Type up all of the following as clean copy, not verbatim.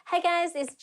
Hi guys, it's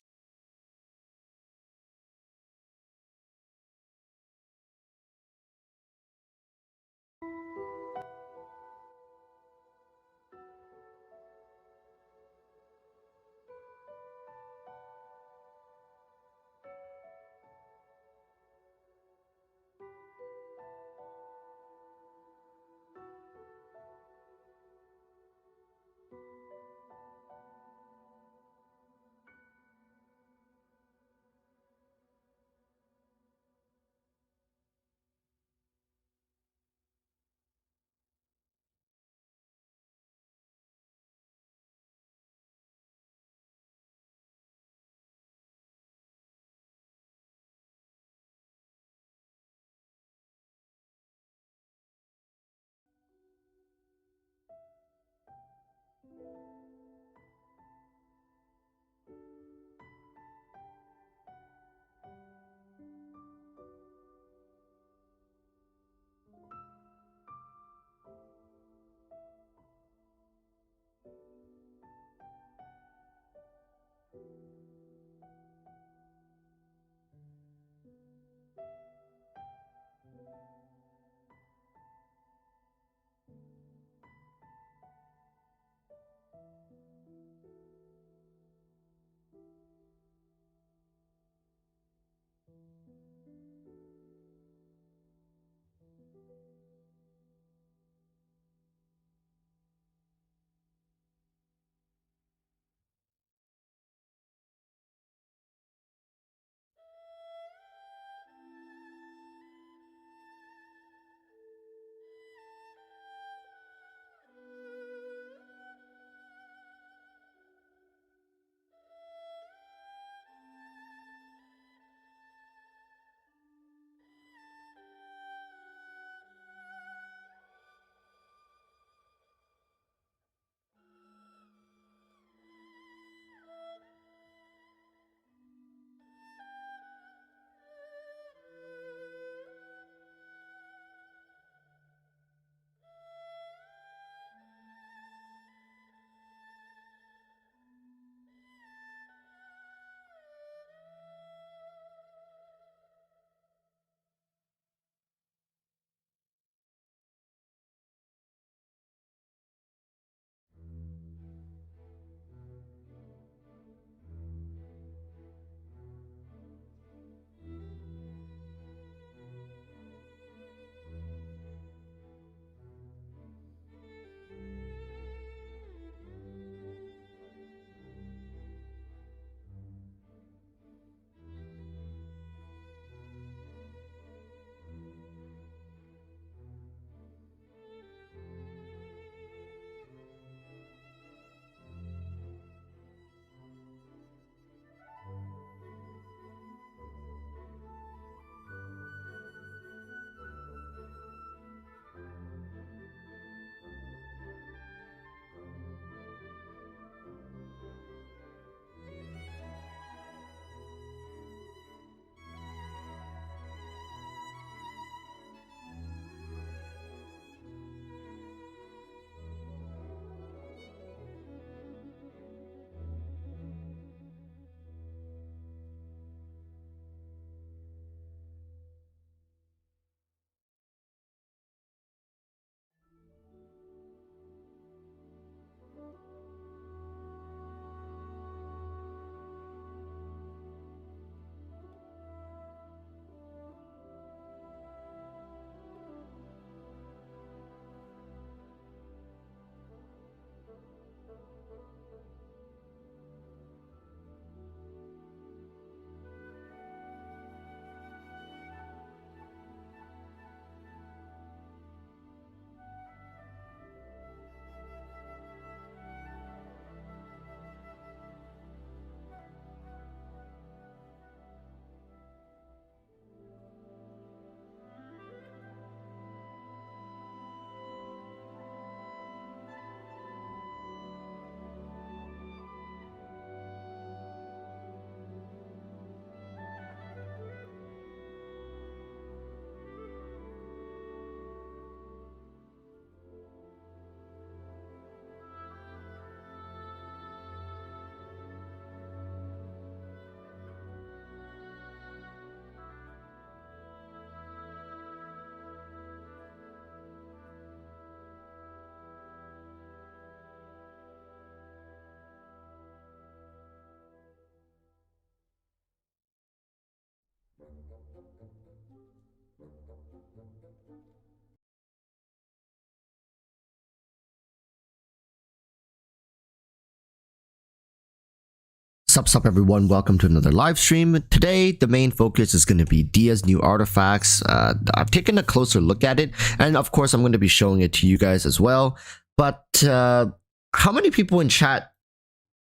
Sup everyone, welcome to another live stream. Today the main focus is going to be Dehya's new artifacts. I've taken a closer look at it, and of course I'm going to be showing it to you guys as well. But how many people in chat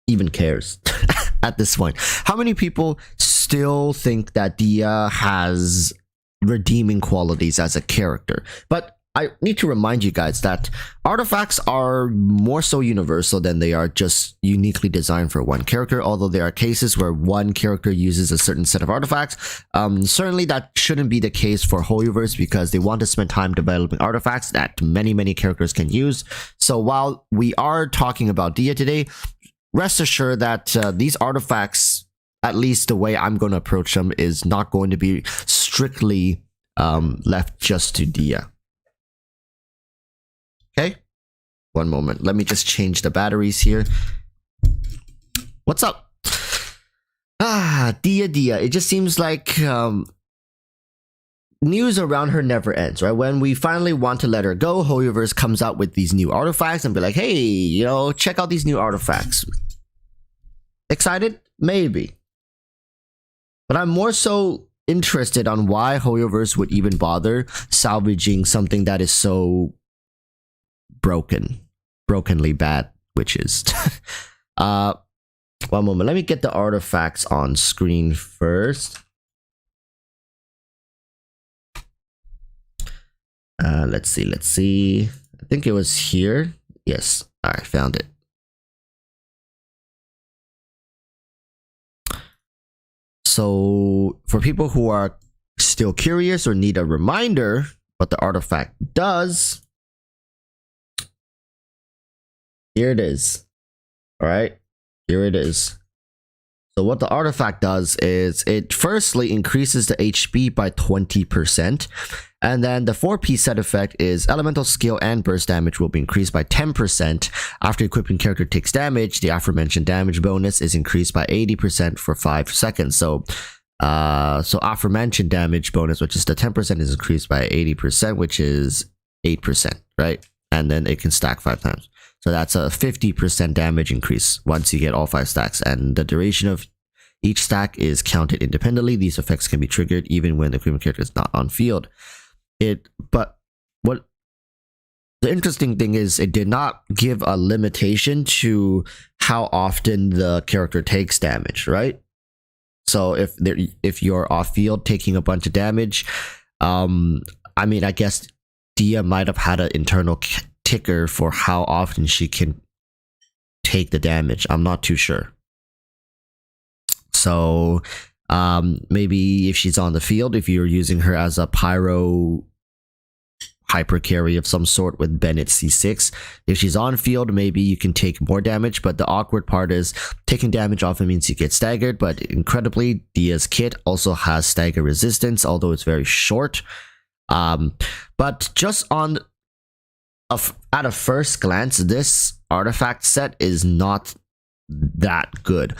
even cares at this point? How many people still think that Dehya has redeeming qualities as a character? But I need to remind you guys that artifacts are more so universal than they are just uniquely designed for one character, although there are cases where one character uses a certain set of artifacts. Certainly that shouldn't be the case for HoYoverse, because they want to spend time developing artifacts that many characters can use. So while we are talking about Dehya today, rest assured that these artifacts, at least the way I'm going to approach them, is not going to be strictly left just to Dehya. Okay, one moment. Let me just change the batteries here. What's up? Dehya. It just seems like news around her never ends, right? When we finally want to let her go, HoYoverse comes out with these new artifacts and be like, hey, you know, check out these new artifacts. Excited? Maybe. But I'm more so interested on why HoYoverse would even bother salvaging something that is so brokenly bad, which is one moment. Let me get the artifacts on screen first. Let's see. I think it was here. Yes, all right, found it. So for people who are still curious or need a reminder what the artifact does, here it is. All right, here it is. So what the artifact does is it firstly increases the HP by 20%, and then the 4-piece set effect is elemental skill and burst damage will be increased by 10%. After equipping character takes damage, the aforementioned damage bonus is increased by 80% for 5 seconds. So aforementioned damage bonus, which is the 10%, is increased by 80%, which is 8%, right? And then it can stack 5 times. So that's a 50% damage increase once you get all 5 stacks, and the duration of each stack is counted independently. These effects can be triggered even when the equipment character is not on field. But what the interesting thing is, it did not give a limitation to how often the character takes damage, right? So if you're off field taking a bunch of damage, I mean, I guess Dehya might have had an internal ticker for how often she can take the damage. I'm not too sure. So maybe if she's on the field, if you're using her as a pyro hyper carry of some sort with Bennett C6, if she's on field, maybe you can take more damage. But the awkward part is taking damage often means you get staggered, but incredibly Dehya's kit also has stagger resistance, although it's very short. But just on at a first glance, this artifact set is not that good.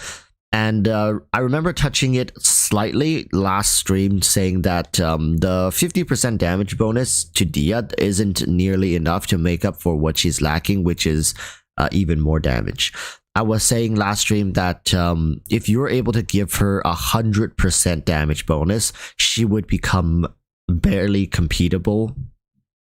And I remember touching it slightly last stream, saying that the 50% damage bonus to Dehya isn't nearly enough to make up for what she's lacking, which is even more damage. I was saying last stream that if you were able to give her 100% damage bonus, she would become barely competable.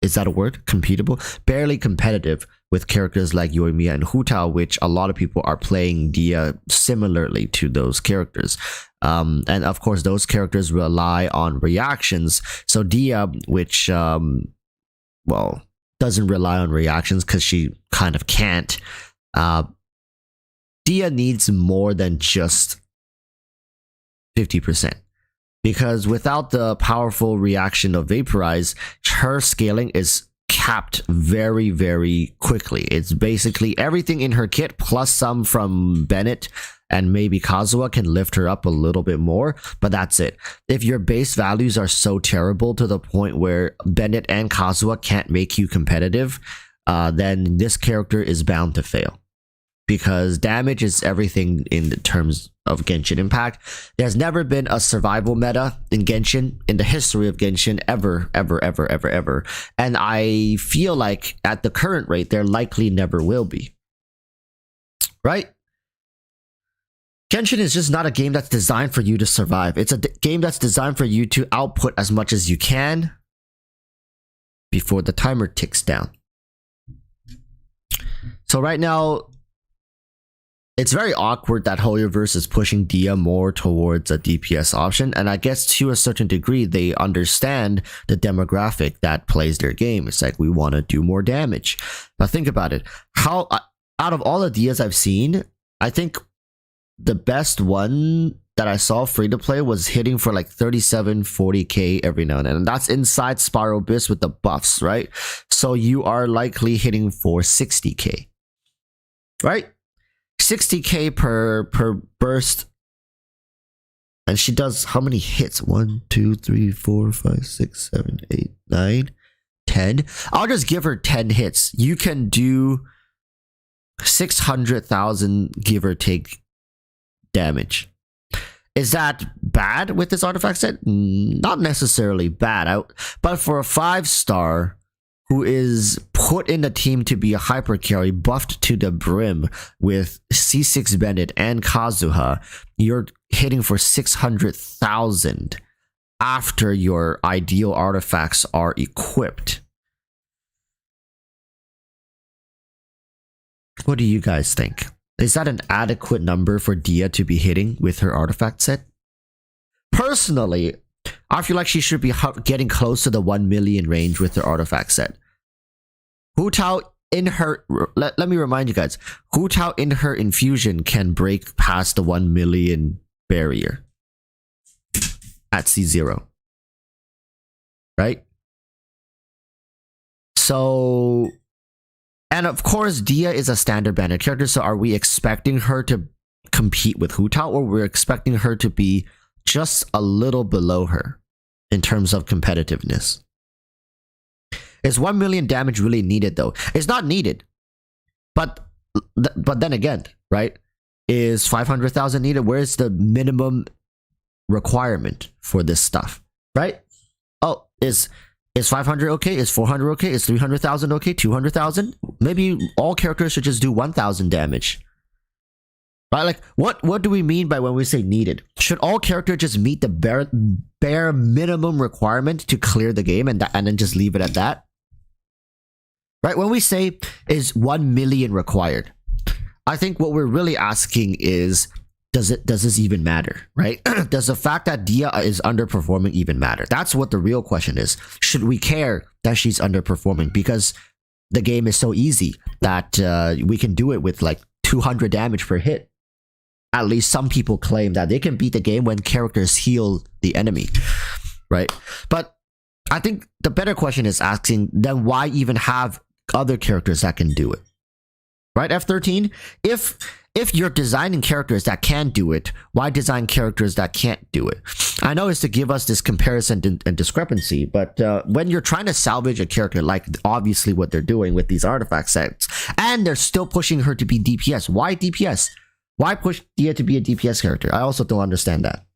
Is that a word? Competable? Barely competitive with characters like Yoimiya and Hu Tao, which a lot of people are playing Dehya similarly to those characters. And of course, those characters rely on reactions. So Dehya, which, well, doesn't rely on reactions because she kind of can't. Dehya needs more than just 50%. Because without the powerful reaction of Vaporize, her scaling is capped very quickly. It's basically everything in her kit plus some from Bennett and maybe Kazuha can lift her up a little bit more, but that's it. If your base values are so terrible to the point where Bennett and Kazuha can't make you competitive, then this character is bound to fail. because damage is everything in the terms of Genshin Impact. There's never been a survival meta in Genshin in the history of Genshin ever. And I feel like at the current rate, there likely never will be. Right? Genshin is just not a game that's designed for you to survive. It's a game that's designed for you to output as much as you can before the timer ticks down. So right now, it's very awkward that Hoyoverse is pushing Dehya more towards a DPS option, and I guess to a certain degree they understand the demographic that plays their game. It's like, we want to do more damage. But think about it. How out of all the Dehyas I've seen, I think the best one that I saw free to play was hitting for like 37-40k every now and then, and that's inside Spiral Abyss with the buffs, right? So you are likely hitting for 60k, right? 60k per burst, and she does how many hits? 1 2 3 4 5 6 7 8 9 10. I'll just give her 10 hits. You can do 600,000 give or take damage. Is that bad with this artifact set? Not necessarily bad, but for a 5-star who is put in the team to be a hyper carry, buffed to the brim with C6 Bennett and Kazuha, you're hitting for 600,000 after your ideal artifacts are equipped. What do you guys think? Is that an adequate number for Dehya to be hitting with her artifact set? Personally, I feel like she should be getting close to the 1 million range with her artifact set. Hu Tao in her, let me remind you guys, Hu Tao in her infusion can break past the 1 million barrier at C0. Right? So, and of course, Dehya is a standard banner character, so are we expecting her to compete with Hu Tao, or we're expecting her to be just a little below her in terms of competitiveness? Is 1 million damage really needed though? It's not needed. But then again, right? Is 500,000 needed? Where's the minimum requirement for this stuff? Right? Oh, is 500 okay? Is 400 okay? Is 300,000 okay? 200,000? Maybe all characters should just do 1,000 damage. Right? Like, what do we mean by when we say needed? Should all characters just meet the bare minimum requirement to clear the game and then just leave it at that? Right? When we say is 1 million required, I think what we're really asking is, does this even matter? Right? Does the fact that Dehya is underperforming even matter? That's what the real question is. Should we care that she's underperforming? Because the game is so easy that we can do it with like 200 damage per hit. At least some people claim that they can beat the game when characters heal the enemy, right? But I think the better question is asking, then why even have other characters that can do it? Right, F13? If you're designing characters that can do it, why design characters that can't do it? I know it's to give us this comparison and discrepancy, but when you're trying to salvage a character, like obviously what they're doing with these artifact sets, and they're still pushing her to be DPS, why DPS? Why push Dehya to be a DPS character? I also don't understand that.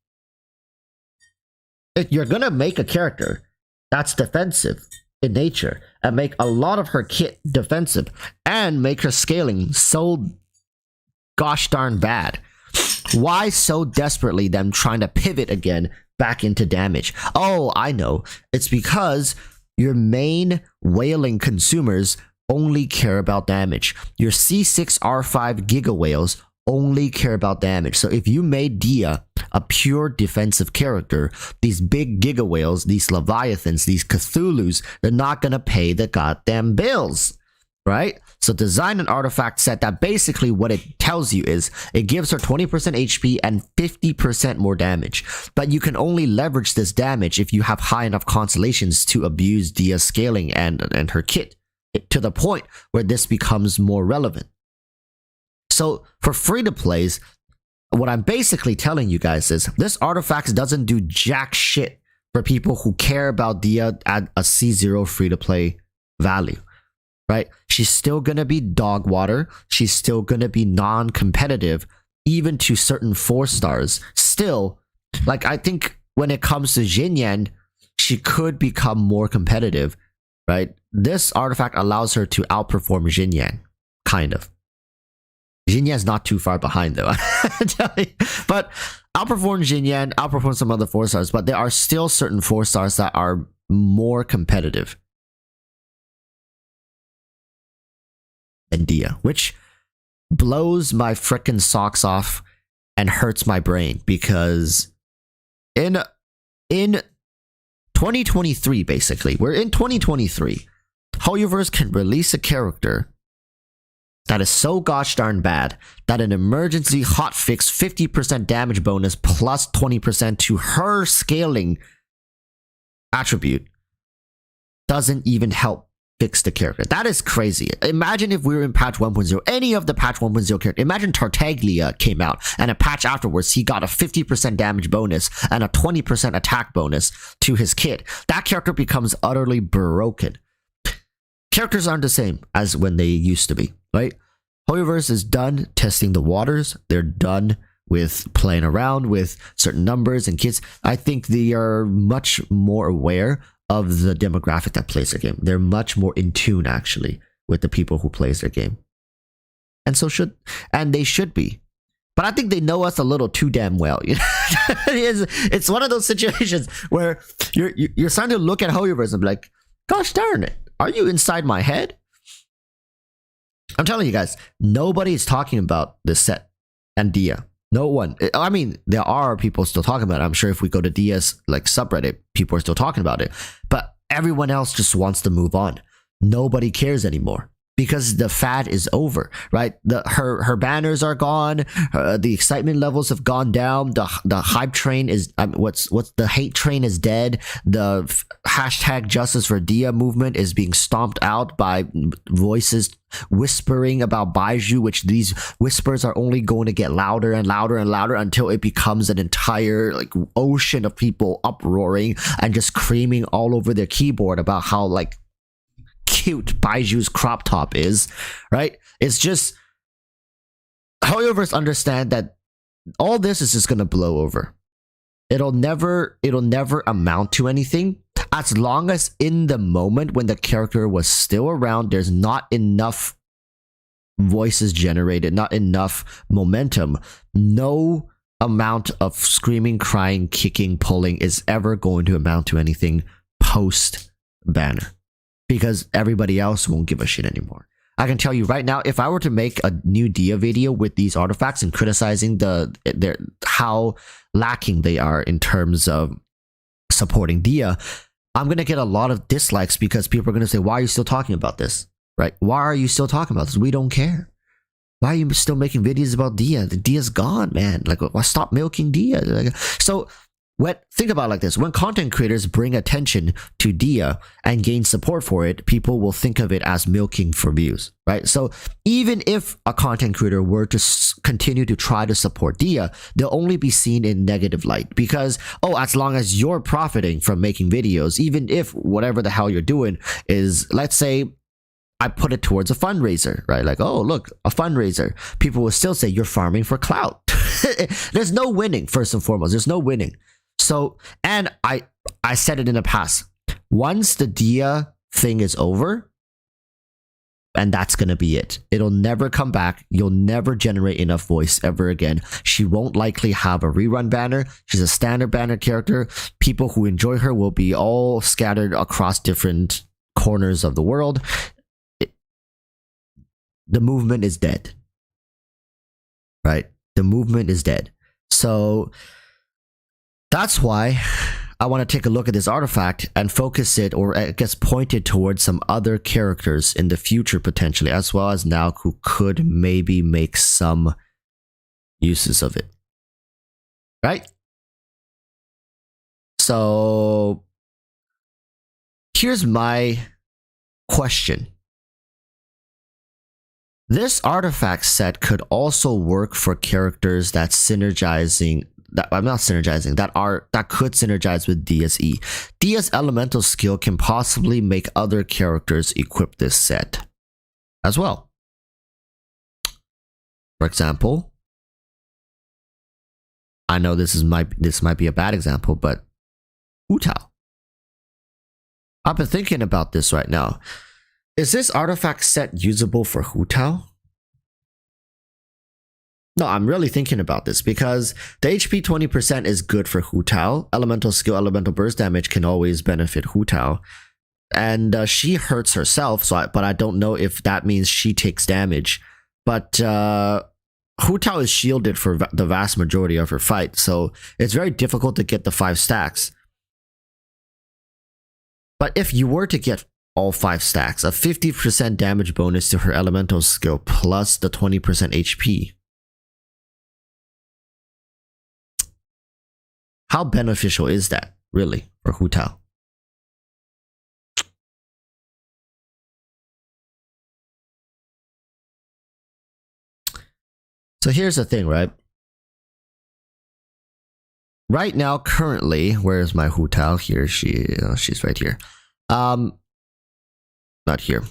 If you're gonna make a character that's defensive in nature and make a lot of her kit defensive and make her scaling so gosh darn bad, why so desperately them trying to pivot again back into damage? Oh, I know. It's because your main whaling consumers only care about damage. Your C6 R5 Giga Whales only care about damage. So if you made Dehya a pure defensive character, these big Giga Whales, these Leviathans, these Cthulhus, they're not gonna pay the goddamn bills, right? So design an artifact set that basically what it tells you is it gives her 20% HP and 50% more damage. But you can only leverage this damage if you have high enough constellations to abuse Dehya's scaling and her kit to the point where this becomes more relevant. So for free-to-plays, what I'm basically telling you guys is this artifact doesn't do jack shit for people who care about Dehya at a C0 free-to-play value. right? She's still gonna be dog water. She's still gonna be non-competitive, even to certain 4-stars. Still, like, I think when it comes to Xinyan, she could become more competitive, right? This artifact allows her to outperform Xinyan, kind of. Xinyan's not too far behind though. But outperform Xinyan, outperform some other 4-stars, but there are still certain 4-stars that are more competitive than Dehya, which blows my frickin' socks off and hurts my brain, because in 2023, basically, we're in 2023, Hoyoverse can release a character that is so gosh darn bad that an emergency hotfix 50% damage bonus plus 20% to her scaling attribute doesn't even help fix the character. That is crazy. Imagine if we were in patch 1.0, any of the patch 1.0 character. Imagine Tartaglia came out and a patch afterwards he got a 50% damage bonus and a 20% attack bonus to his kit. That character becomes utterly broken. Characters aren't the same as when they used to be, right? Hoyoverse is done testing the waters. They're done with playing around with certain numbers and kits. I think they are much more aware of the demographic that plays their game. They're much more in tune, actually, with the people who plays their game. And they should be. But I think they know us a little too damn well. It's one of those situations where you're starting to look at Hoyoverse and be like, gosh darn it, are you inside my head? I'm telling you guys, nobody is talking about this set and Dehya. No one. I mean, there are people still talking about it. I'm sure if we go to Dehya's like subreddit, people are still talking about it. But everyone else just wants to move on. Nobody cares anymore because the fad is over, right? Her banners are gone. The excitement levels have gone down. The hype train is what's the hate train is dead. The hashtag justice for Dehya movement is being stomped out by voices whispering about Baiju, which these whispers are only going to get louder and louder and louder until it becomes an entire like ocean of people uproaring and just screaming all over their keyboard about how like cute Baiju's crop top is, right? It's just Hoyoverse understand that all this is just gonna blow over. It'll never amount to anything as long as in the moment when the character was still around, there's not enough voices generated, not enough momentum. No amount of screaming, crying, kicking, pulling is ever going to amount to anything post banner, because everybody else won't give a shit anymore. I can tell you right now, if I were to make a new Dehya video with these artifacts and criticizing how lacking they are in terms of supporting Dehya, I'm going to get a lot of dislikes because people are going to say, why are you still talking about this? Right? Why are you still talking about this? We don't care. Why are you still making videos about Dehya? The Dehya's gone, man. Like, why stop milking Dehya? Like, so think about it like this. When content creators bring attention to Dehya and gain support for it, people will think of it as milking for views, right? So even if a content creator were to continue to try to support Dehya, they'll only be seen in negative light because, as long as you're profiting from making videos, even if whatever the hell you're doing is, let's say, I put it towards a fundraiser, right? Like, oh, look, a fundraiser. People will still say you're farming for clout. There's no winning, first and foremost. There's no winning. So, and I said it in the past, once the Dehya thing is over, and that's going to be it. It'll never come back. You'll never generate enough voice ever again. She won't likely have a rerun banner. She's a standard banner character. People who enjoy her will be all scattered across different corners of the world. The movement is dead. Right? The movement is dead. So that's why I want to take a look at this artifact and focus it, or I guess point it towards some other characters in the future potentially, as well as now who could maybe make some uses of it. Right? So here's my question. This artifact set could also work for characters that could synergize with Dehya's E. Dehya's elemental skill can possibly make other characters equip this set. as well. For example, I know this might be a bad example, but Hu Tao. I've been thinking about this right now. Is this artifact set usable for Hu Tao? No, I'm really thinking about this because the HP 20% is good for Hu Tao. Elemental skill, elemental burst damage can always benefit Hu Tao. And she hurts herself, but I don't know if that means she takes damage. But Hu Tao is shielded for the vast majority of her fight, so it's very difficult to get the 5 stacks. But if you were to get all 5 stacks, a 50% damage bonus to her elemental skill plus the 20% HP. How beneficial is that, really, for Hu Tao? So here's the thing, right? Right now, currently, where's my Hu Tao? Here, she's right here. Not here.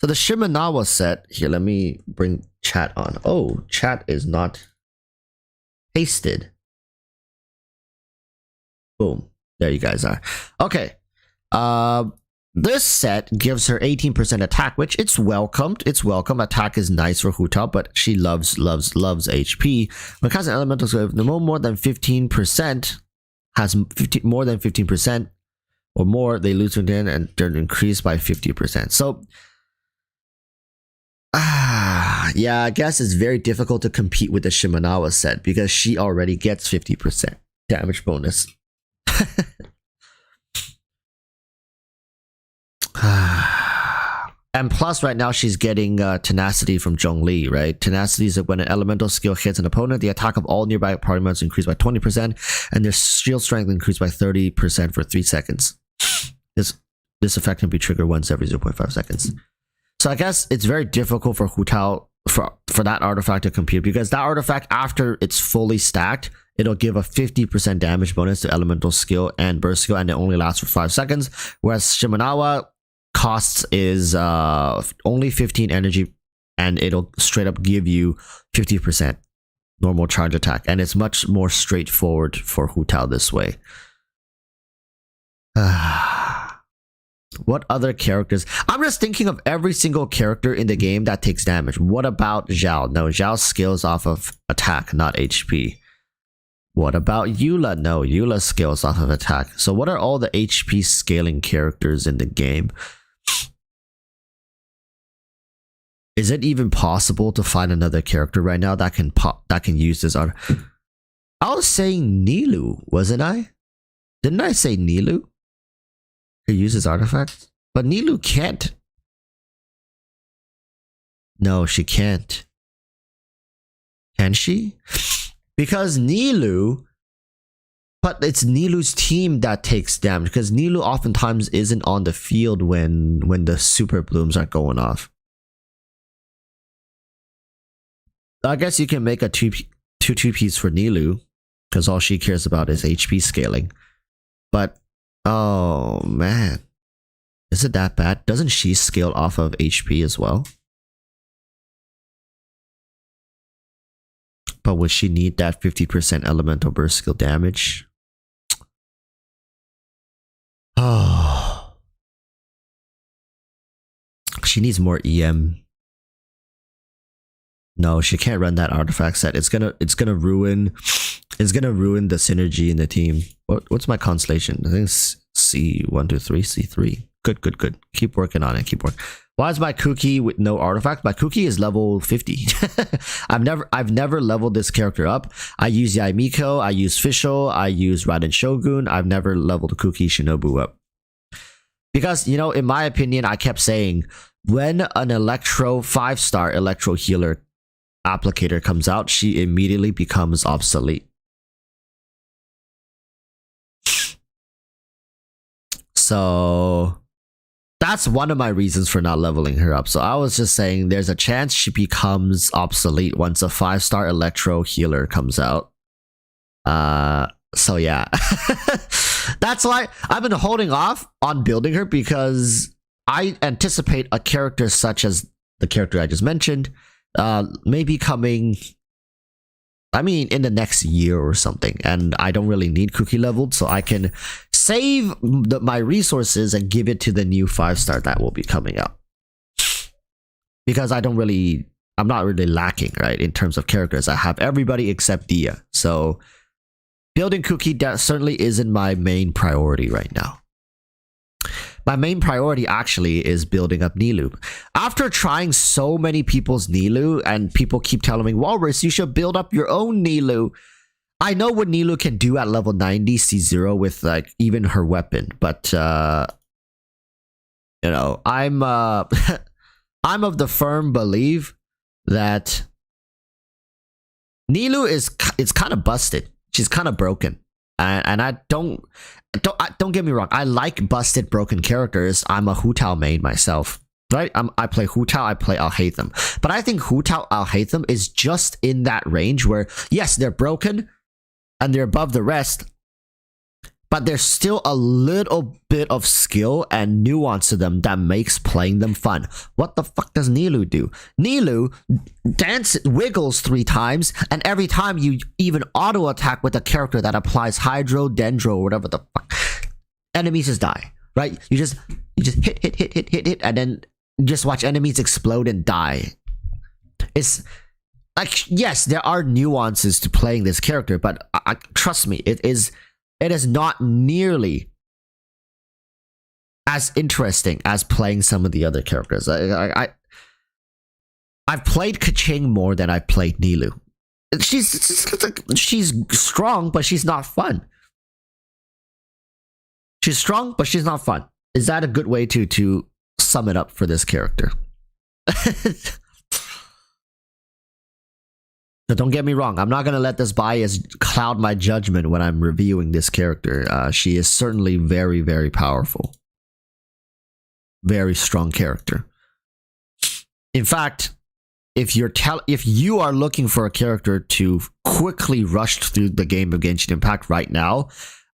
So the Shimenawa set, here, let me bring chat on. Oh, chat is not pasted. Boom. There you guys are. Okay. This set gives her 18% attack, which it's welcomed. It's welcome. Attack is nice for Hu Tao, but she loves HP. When casting elementals, the more than 15% has more than 15% or more, they lose again and they're increased by 50%. So, yeah, I guess it's very difficult to compete with the Shimenawa set because she already gets 50% damage bonus. And plus, right now she's getting tenacity from Zhongli, right? Tenacity is when an elemental skill hits an opponent, the attack of all nearby party members increased by 20%, and their shield strength increased by 30% for 3 seconds. This effect can be triggered once every 0.5 seconds. So I guess it's very difficult for Hu Tao for that artifact to compete, because that artifact, after it's fully stacked, it'll give a 50% damage bonus to elemental skill and burst skill, and it only lasts for 5 seconds. Whereas Shimenawa costs is only 15 energy, and it'll straight up give you 50% normal charge attack, and it's much more straightforward for Hu Tao this way. What other characters? I'm just thinking of every single character in the game that takes damage. What about Zhao? No, Zhao scales off of attack, not HP. What about Eula? No, Eula scales off of attack. So what are all the HP scaling characters in the game? Is it even possible to find another character right now that can use this art? I was saying Nilou, wasn't I? Didn't I say Nilou could use his artifacts? But Nilou can't. No, she can't. Can she? Because Nilou, but it's Nilou's team that takes damage, because Nilou oftentimes isn't on the field when the super blooms are going off. I guess you can make a two piece for Nilou, because all she cares about is HP scaling. But oh man, is it that bad? Doesn't she scale off of HP as well? But would she need that 50% elemental burst skill damage? Oh, she needs more EM. No, she can't run that artifact set. It's gonna ruin the synergy in the team. What's my constellation? I think it's C1, 2, 3, C3. Good. Keep working on it. Keep working. Why is my Kuki with no artifact? My Kuki is level 50. I've never leveled this character up. I use Yaimiko, I use Fischl, I use Raiden Shogun. I've never leveled Kuki Shinobu up. Because, you know, in my opinion, I kept saying, when an Electro 5-star Electro Healer applicator comes out, she immediately becomes obsolete. So that's one of my reasons for not leveling her up. So I was just saying there's a chance she becomes obsolete once a 5-star Electro Healer comes out. So yeah. That's why I've been holding off on building her, because I anticipate a character such as the character I just mentioned, maybe coming, I mean, in the next year or something. And I don't really need cookie leveled, so I can save my resources and give it to the new 5-star that will be coming out. Because I'm not really lacking, right, in terms of characters. I have everybody except Dehya. So building cookie certainly isn't my main priority right now. My main priority actually is building up Nilou. After trying so many people's Nilou, and people keep telling me, Walrus, you should build up your own Nilou. I know what Nilou can do at level 90 C0 with like even her weapon, but you know, I'm I'm of the firm belief that Nilou is kind of busted. She's kind of broken. And I don't get me wrong. I like busted, broken characters. I'm a Hu Tao main myself, right? I play Hu Tao. I play Alhaitham. But I think Hu Tao Alhaitham is just in that range where, yes, they're broken and they're above the rest, but there's still a little bit of skill and nuance to them that makes playing them fun. What the fuck does Nilou do? Nilou wiggles 3 times, and every time you even auto attack with a character that applies Hydro, Dendro, or whatever the fuck, enemies just die, right? You just hit, and then you just watch enemies explode and die. It's like, yes, there are nuances to playing this character, but trust me, it is not nearly as interesting as playing some of the other characters. I've played Kaching more than I've played Nilou. She's strong, but she's not fun. She's strong, but she's not fun. Is that a good way to sum it up for this character? So don't get me wrong, I'm not going to let this bias cloud my judgment when I'm reviewing this character. She is certainly very, very powerful. Very strong character. In fact, if you are looking for a character to quickly rush through the game of Genshin Impact right now,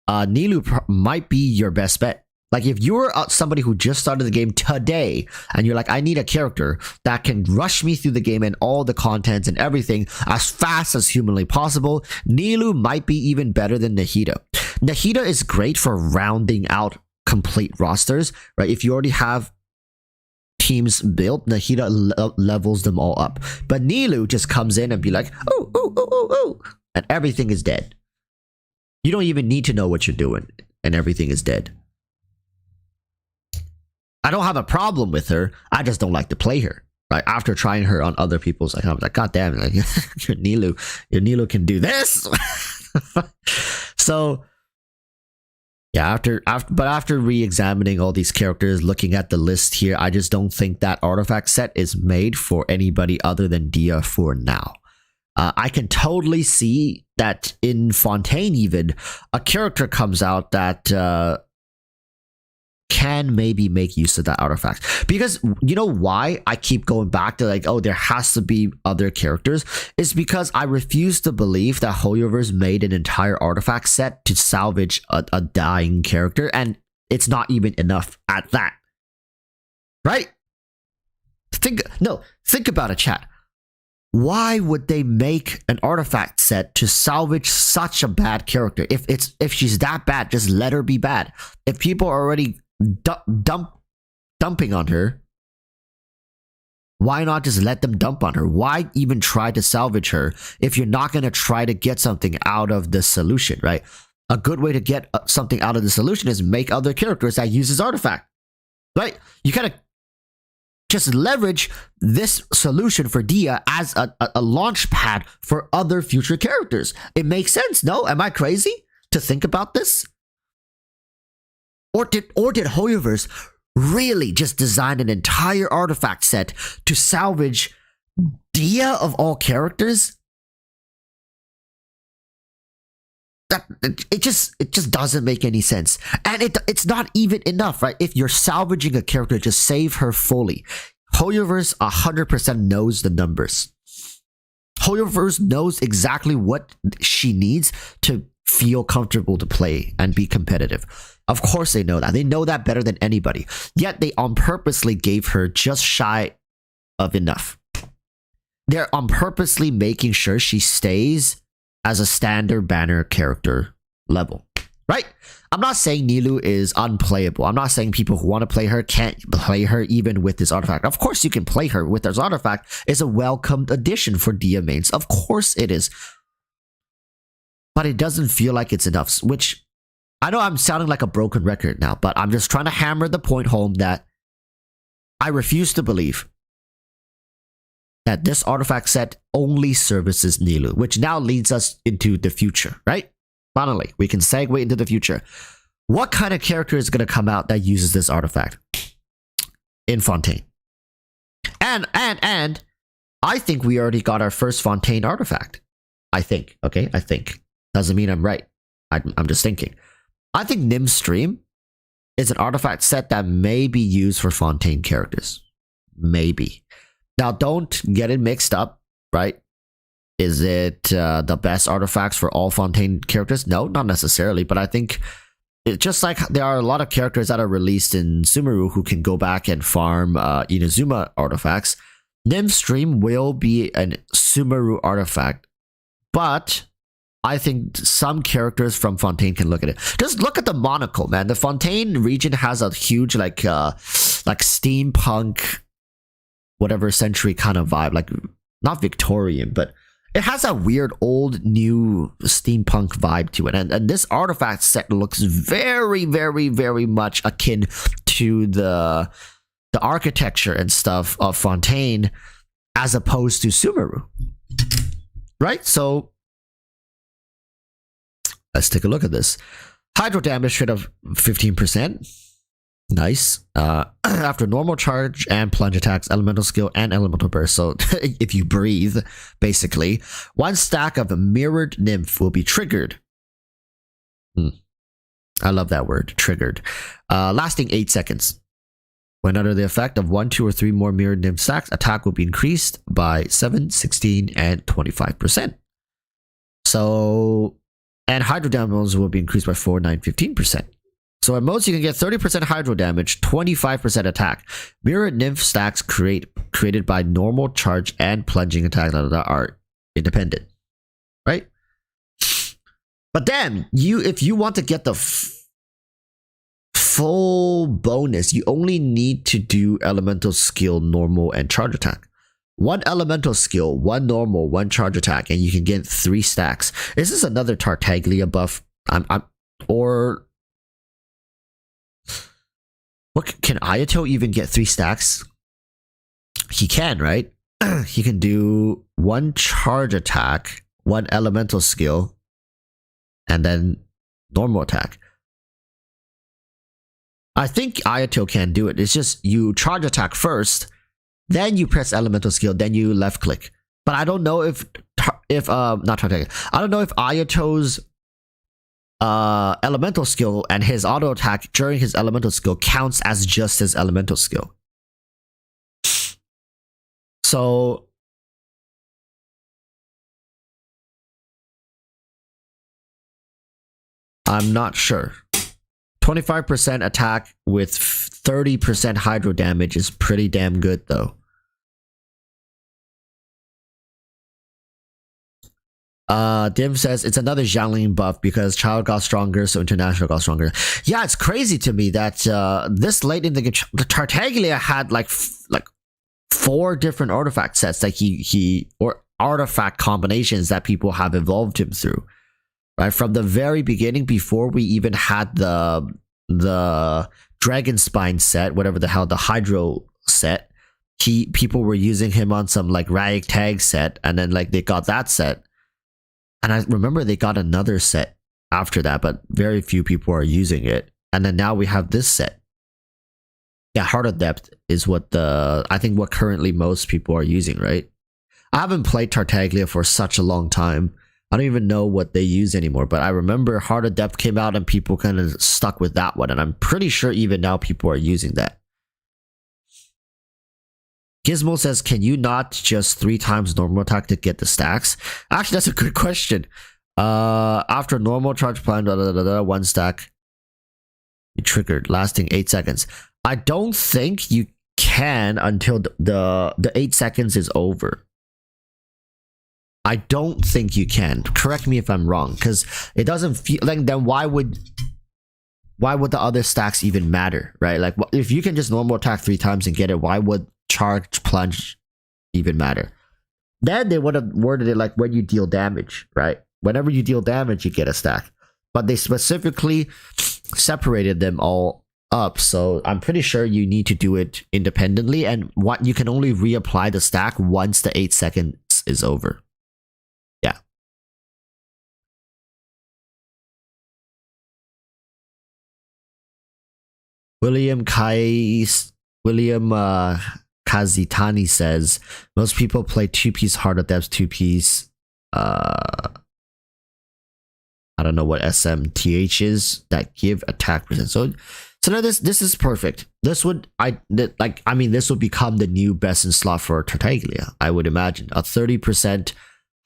Nilou might be your best bet. Like, if you're somebody who just started the game today and you're like, I need a character that can rush me through the game and all the contents and everything as fast as humanly possible, Nilou might be even better than Nahida. Nahida is great for rounding out complete rosters, right? If you already have teams built, Nahida levels them all up. But Nilou just comes in and be like, oh, and everything is dead. You don't even need to know what you're doing, and everything is dead. I don't have a problem with her. I just don't like to play her. Right after trying her on other people's accounts, like, God damn it, like, your Nilou can do this. So yeah, after re-examining all these characters, looking at the list here, I just don't think that artifact set is made for anybody other than Dehya for now. I can totally see that in Fontaine, even a character comes out that can maybe make use of that artifact. Because you know why I keep going back to like, oh, there has to be other characters? It's because I refuse to believe that HoYoverse made an entire artifact set to salvage a dying character, and it's not even enough at that. Right? Think about it, chat. Why would they make an artifact set to salvage such a bad character? If she's that bad, just let her be bad. If people are already dumping on her, why not just let them dump on her? Why even try to salvage her if you're not going to try to get something out of the solution, right? A good way to get something out of the solution is make other characters that use this artifact, right? You kind of just leverage this solution for Dehya as a launch pad for other future characters. It makes sense, no? Am I crazy to think about this? Or did HoYoverse really just design an entire artifact set to salvage Dehya of all characters? It just doesn't make any sense. And it's not even enough, right? If you're salvaging a character, just save her fully. HoYoverse 100% knows the numbers. HoYoverse knows exactly what she needs to feel comfortable to play and be competitive. Of course they know that. They know that better than anybody. Yet they on purposely gave her just shy of enough. They're on purposely making sure she stays as a standard banner character level. Right? I'm not saying Nilou is unplayable. I'm not saying people who want to play her can't play her even with this artifact. Of course you can play her with this artifact. It's a welcomed addition for Dehya mains. Of course it is. But it doesn't feel like it's enough, which I know I'm sounding like a broken record now, but I'm just trying to hammer the point home that I refuse to believe that this artifact set only services Nilou, which now leads us into the future, right? Finally, we can segue into the future. What kind of character is going to come out that uses this artifact in Fontaine? And I think we already got our first Fontaine artifact. I think, okay? I think. Doesn't mean I'm right. I'm just thinking. I think Nim's Stream is an artifact set that may be used for Fontaine characters. Maybe. Now, don't get it mixed up, right? Is it the best artifacts for all Fontaine characters? No, not necessarily, but I think it's just like there are a lot of characters that are released in Sumeru who can go back and farm Inazuma artifacts. Nim's Stream will be an Sumeru artifact, but I think some characters from Fontaine can look at it. Just look at the monocle, man. The Fontaine region has a huge like steampunk, whatever century kind of vibe, like not Victorian, but it has a weird old new steampunk vibe to it. And this artifact set looks very, very, very much akin to the architecture and stuff of Fontaine as opposed to Sumeru. Right? So let's take a look at this. Hydro damage straight of 15%. Nice. After normal charge and plunge attacks, elemental skill, and elemental burst. So if you breathe, basically, one stack of a mirrored nymph will be triggered. I love that word, triggered. Lasting 8 seconds. When under the effect of 1, 2, or 3 more mirrored nymph stacks, attack will be increased by 7, 16, and 25%. So, and hydro damage will be increased by 4, 9, 15%. So at most you can get 30% hydro damage, 25% attack. Mirrored nymph stacks created by normal charge and plunging attack are independent, right? But then if you want to get the full bonus, you only need to do elemental skill, normal, and charge attack. One elemental skill, one normal, one charge attack, and you can get 3 stacks. Is this another Tartaglia buff? What can Ayato even get 3 stacks? He can, right? He can do 1 charge attack, 1 elemental skill, and then normal attack. I think Ayato can do it. It's just you charge attack first, then you press elemental skill, then you left click. But I don't know if not Tartaglia. I don't know if Ayato's elemental skill and his auto attack during his elemental skill counts as just his elemental skill. So I'm not sure. 25% attack with 30% hydro damage is pretty damn good though. Dim says it's another Xiangling buff because Child got stronger, so International got stronger. Yeah, it's crazy to me that this late in the game, Tartaglia had like 4 different artifact sets that or artifact combinations that people have evolved him through. Right from the very beginning, before we even had the Dragon Spine set, whatever the hell, the Hydro set, people were using him on some like ragtag set, and then like they got that set. And I remember they got another set after that, but very few people are using it. And then now we have this set. Yeah, Heart of Depth is I think what currently most people are using, right? I haven't played Tartaglia for such a long time. I don't even know what they use anymore, but I remember Heart of Depth came out and people kind of stuck with that one. And I'm pretty sure even now people are using that. Gizmo says, can you not just 3 times normal attack to get the stacks? Actually, that's a good question. After normal charge plan, 1 stack. You triggered, lasting 8 seconds. I don't think you can until the 8 seconds is over. I don't think you can. Correct me if I'm wrong, because it doesn't feel like, then why would the other stacks even matter, right? Like, if you can just normal attack 3 times and get it, why would charge plunge even matter? Then they would have worded it like when you deal damage, right? Whenever you deal damage, you get a stack. But they specifically separated them all up, so I'm pretty sure you need to do it independently, and what you can only reapply the stack once the 8 seconds is over. Yeah. William Kazitani says most people play 2-piece Heart of Depths, 2-piece I don't know what SMTH is, that give attack percent. So now this is perfect. This would this would become the new best in slot for Tartaglia, I would imagine. A 30%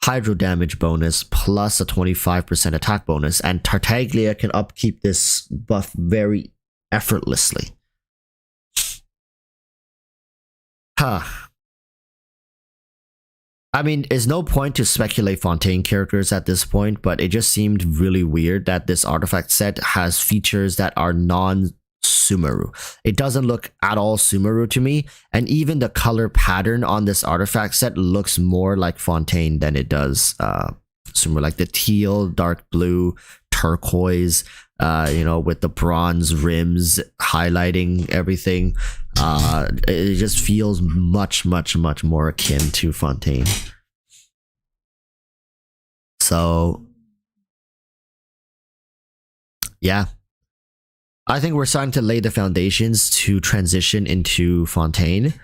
hydro damage bonus plus a 25% attack bonus, and Tartaglia can upkeep this buff very effortlessly. I mean, there's no point to speculate Fontaine characters at this point, but it just seemed really weird that this artifact set has features that are non-Sumeru. It doesn't look at all Sumeru to me, and even the color pattern on this artifact set looks more like Fontaine than it does Sumeru. Like the teal, dark blue, turquoise, with the bronze rims highlighting everything. It just feels much more akin to Fontaine. So yeah, I think we're starting to lay the foundations to transition into Fontaine.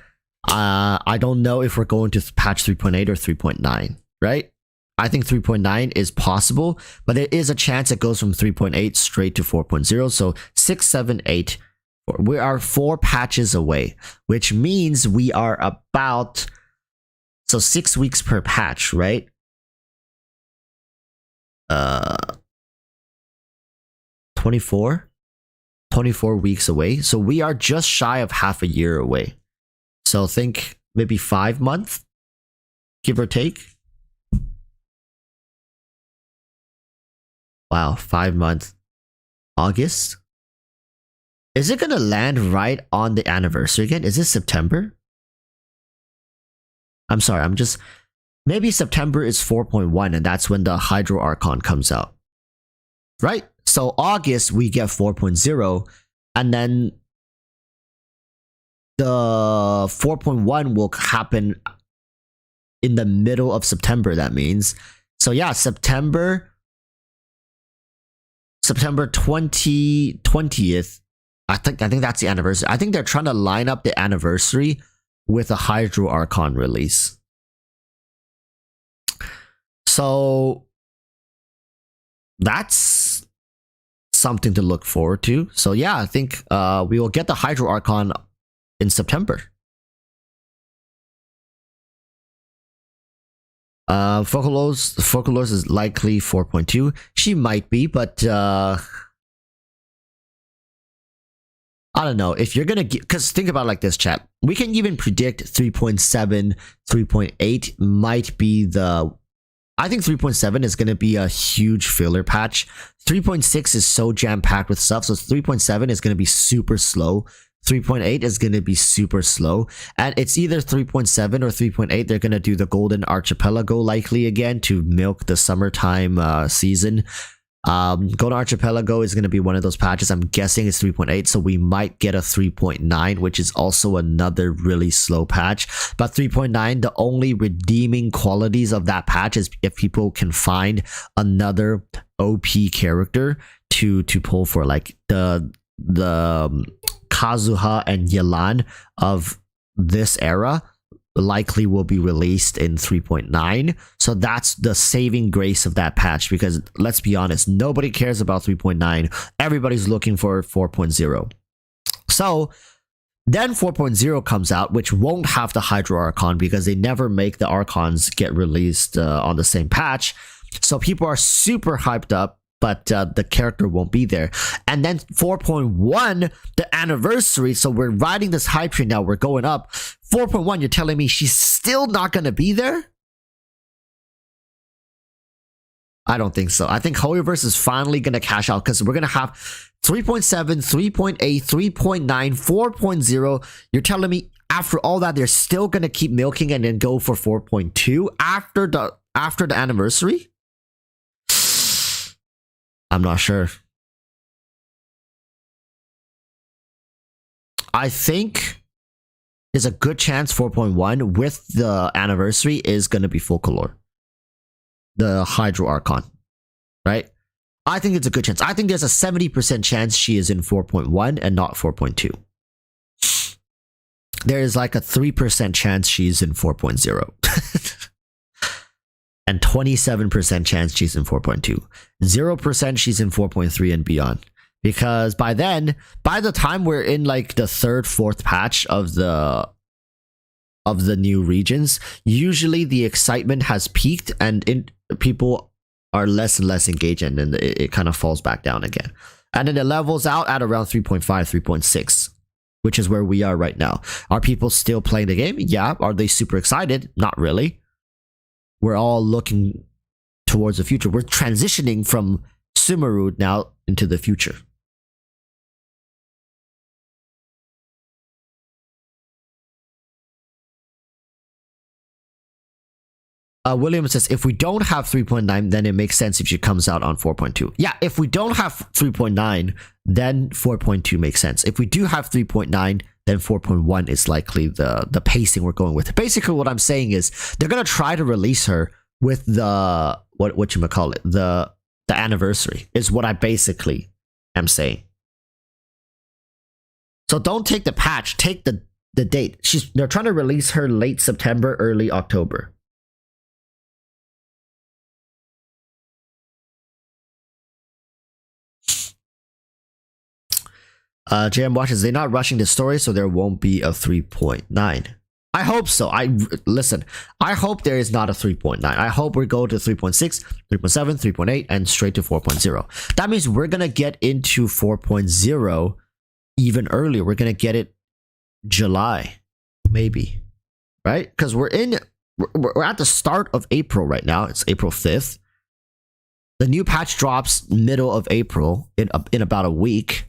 I don't know if we're going to patch 3.8 or 3.9, right? I think 3.9 is possible, but there is a chance it goes from 3.8 straight to 4.0. So 6, 7, 8. We are 4 patches away, which means we are about 6 weeks per patch, right? 24 weeks away. So we are just shy of half a year away. So think maybe 5 months, give or take. Wow, 5 months. August? Is it gonna land right on the anniversary again? Is this September? I'm sorry, maybe September is 4.1 and that's when the Hydro Archon comes out. Right? So August we get 4.0, and then the 4.1 will happen in the middle of September, that means. So yeah, September 20th, I think that's the anniversary. I think they're trying to line up the anniversary with a Hydro Archon release. So that's something to look forward to. So yeah, I think we will get the Hydro Archon in September. Focalors is likely 4.2. She might be, but I don't know if you're gonna get, because think about it like this, chat. We can even predict 3.7, 3.8 might be the. I think 3.7 is gonna be a huge filler patch. 3.6 is so jam packed with stuff, so 3.7 is gonna be super slow. 3.8 is going to be super slow, and it's either 3.7 or 3.8. They're going to do the Golden Archipelago likely again to milk the summertime season. Golden Archipelago is going to be one of those patches. I'm guessing it's 3.8, so we might get a 3.9, which is also another really slow patch. But 3.9, the only redeeming qualities of that patch is if people can find another OP character to pull for, like the Kazuha and Yelan of this era likely will be released in 3.9. So that's the saving grace of that patch, because let's be honest, nobody cares about 3.9. Everybody's looking for 4.0. So then 4.0 comes out, which won't have the Hydro Archon because they never make the Archons get released on the same patch. So people are super hyped up but the character won't be there. And then 4.1, the anniversary. So we're riding this hype train now. We're going up. 4.1, you're telling me she's still not going to be there? I don't think so. I think Hoyoverse is finally going to cash out because we're going to have 3.7, 3.8, 3.9, 4.0. You're telling me after all that, they're still going to keep milking and then go for 4.2 after the anniversary? I'm not sure. I think there's a good chance 4.1 with the anniversary is going to be full color. The Hydro Archon, right? I think it's a good chance. I think there's a 70% chance she is in 4.1 and not 4.2. There is like a 3% chance she's in 4.0. And 27% chance she's in 4.2. 0% she's in 4.3 and beyond. Because by then, by the time we're in like the third, fourth patch of the new regions, usually the excitement has peaked and people are less and less engaged, and then it kind of falls back down again. And then it levels out at around 3.5, 3.6, which is where we are right now. Are people still playing the game? Yeah. Are they super excited? Not really. We're all looking towards the future. We're transitioning from Sumeru now into the future. William says, if we don't have 3.9, then it makes sense if she comes out on 4.2. Yeah, if we don't have 3.9, then 4.2 makes sense. If we do have 3.9, then 4.1 is likely the pacing we're going with. Basically, what I'm saying is they're going to try to release her with the, whatchamacallit, the anniversary is what I basically am saying. So don't take the patch, take the date. They're trying to release her late September, early October. JM watches, they're not rushing the story, so there won't be a 3.9. I hope so. Listen, I hope there is not a 3.9. I hope we go to 3.6, 3.7, 3.8, and straight to 4.0. That means we're gonna get into 4.0 even earlier. We're gonna get it July, maybe, right? Because we're at the start of April right now. It's April 5th. The new patch drops middle of April in about a week.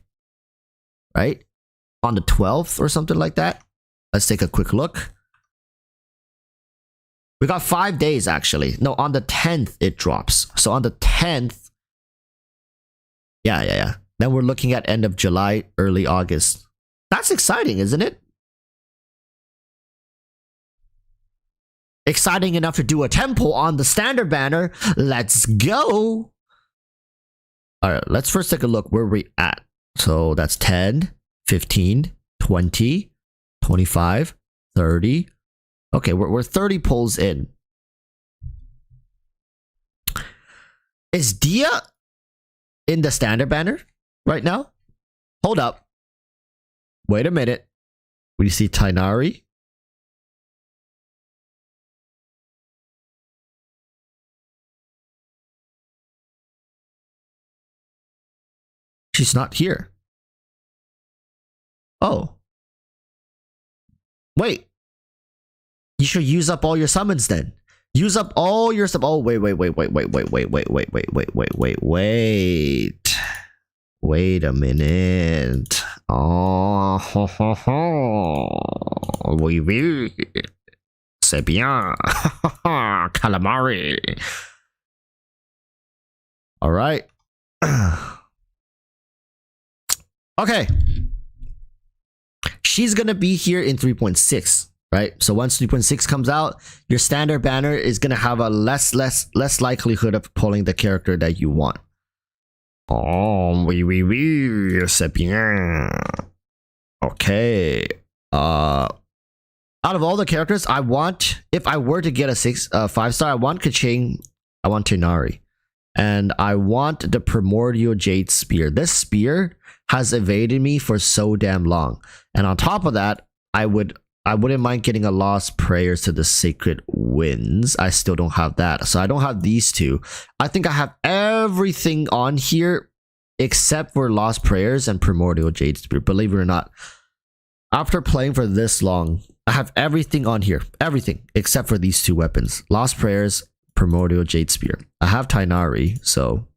Right? On the 12th or something like that. Let's take a quick look. We got 5 days actually. No, on the 10th it drops. So on the 10th. Yeah. Then we're looking at end of July, early August. That's exciting, isn't it? Exciting enough to do a tempo on the standard banner. Let's go. Alright, let's first take a look where we're at. So that's 10, 15, 20, 25, 30. Okay, we're 30 pulls in. Is Dehya in the standard banner right now? Hold up. Wait a minute. We see Tighnari. She's not here. Oh. Wait. You should use up all your summons then. Use up all your stuff. Oh, wait. Wait a minute. Oh, ho, ho, ho. Oui. C'est bien. Calamari. All right. Okay. She's gonna be here in 3.6, right? So once 3.6 comes out, your standard banner is gonna have a less likelihood of pulling the character that you want. Oh, oui, c'est bien. Okay. Out of all the characters, I want, if I were to get a 5-star, I want Keqing, I want Tighnari, and I want the Primordial Jade Spear. This spear has evaded me for so damn long, and on top of that, I would I wouldn't mind getting a Lost Prayers to the Sacred Winds. I still don't have that. So I don't have these two. I think I have everything on here except for Lost Prayers and Primordial Jade Spear. Believe it or not, after playing for this long, I have everything on here. Everything except for these two weapons. Lost Prayers, Primordial Jade Spear. I have Tainari, so...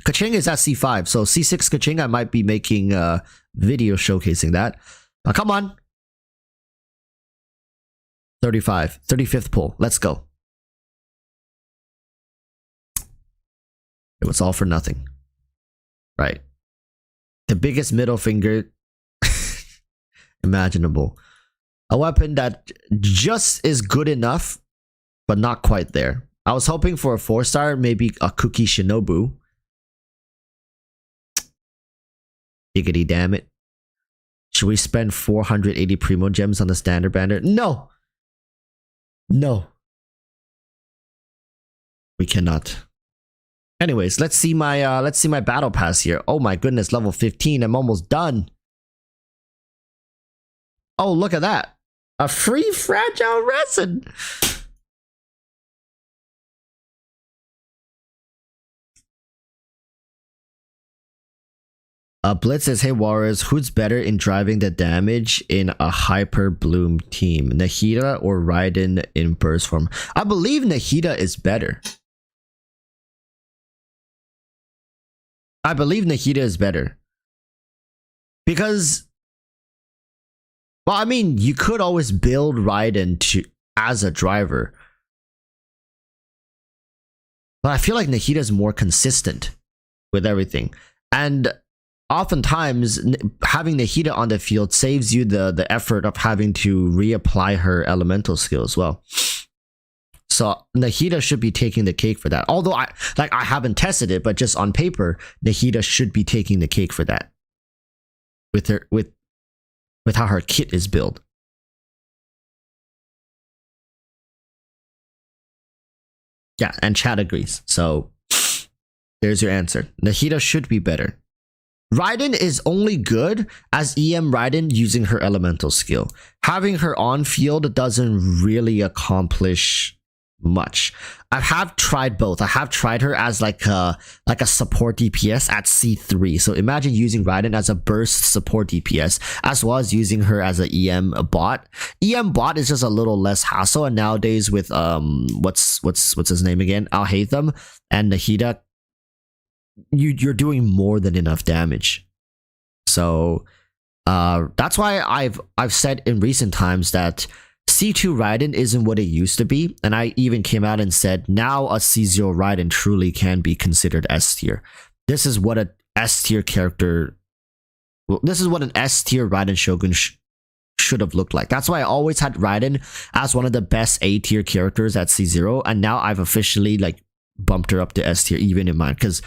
Kaching is at C5, so C6 Kaching, I might be making a video showcasing that. Now come on. 35. 35th pull. Let's go. It was all for nothing. Right. The biggest middle finger imaginable. A weapon that just is good enough, but not quite there. I was hoping for a 4-star, maybe a Kuki Shinobu. Giggity damn it. Should we spend 480 Primo Gems on the standard banner? No! No. We cannot. Anyways, let's see my battle pass here. Oh my goodness, level 15. I'm almost done. Oh, look at that. A free fragile resin. Blitz says, hey Walrus, who's better in driving the damage in a Hyper Bloom team? Nahida or Raiden in burst form? I believe Nahida is better. I believe Nahida is better. Because, well, I mean, you could always build Raiden as a driver. But I feel like Nahida is more consistent with everything. And oftentimes, having Nahida on the field saves you the effort of having to reapply her elemental skill as well. So Nahida should be taking the cake for that. Although I haven't tested it, but just on paper, Nahida should be taking the cake for that. With how her kit is built. Yeah, and chat agrees. So there's your answer. Nahida should be better. Raiden is only good as EM Raiden using her elemental skill. Having her on field doesn't really accomplish much. I have tried both. I have tried her as like a support DPS at C3. So imagine using Raiden as a burst support DPS as well as using her as an EM bot. EM bot is just a little less hassle, and nowadays with what's his name again? Al-Haytham and Nahida, you're doing more than enough damage. So that's why I've said in recent times that C2 Raiden isn't what it used to be, and I even came out and said now a C0 Raiden truly can be considered S tier. This is what a S tier character, well, this is what an S tier Raiden Shogun should have looked like. That's why I always had Raiden as one of the best A tier characters at C0, and now I've officially like bumped her up to S tier even in mind, because